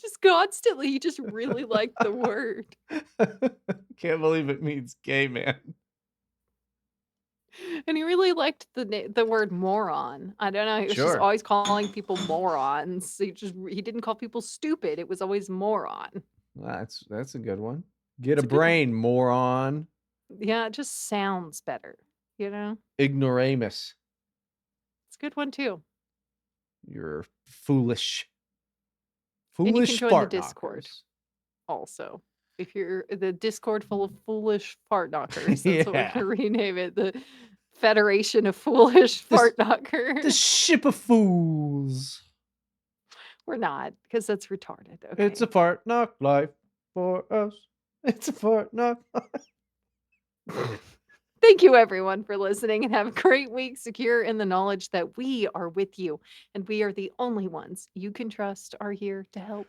Speaker 2: just constantly, he just really liked the word.
Speaker 1: Can't believe it means gay man.
Speaker 2: And he really liked the word moron. I don't know, he was just
Speaker 1: Sure.
Speaker 2: always calling people morons. He didn't call people stupid, it was always moron.
Speaker 1: That's a good one. Get a
Speaker 2: It's a good one.
Speaker 1: brain, moron.
Speaker 2: Yeah, it just sounds better, you know?
Speaker 1: Ignoramus.
Speaker 2: It's a good one too.
Speaker 1: You're foolish.
Speaker 2: And you can
Speaker 1: Foolish
Speaker 2: join the
Speaker 1: fart
Speaker 2: Discord
Speaker 1: knockers.
Speaker 2: also. If you're the Discord full of foolish fart knockers, that's what we're
Speaker 1: Yeah.
Speaker 2: gonna rename it, the Federation of Foolish
Speaker 1: This
Speaker 2: Fart Knockers.
Speaker 1: the ship of fools.
Speaker 2: We're not, because that's retarded,
Speaker 1: It's a
Speaker 2: okay?
Speaker 1: fart knock life for us. It's a fart knock.
Speaker 2: Thank you, everyone, for listening and have a great week, secure in the knowledge that we are with you and we are the only ones you can trust are here to help.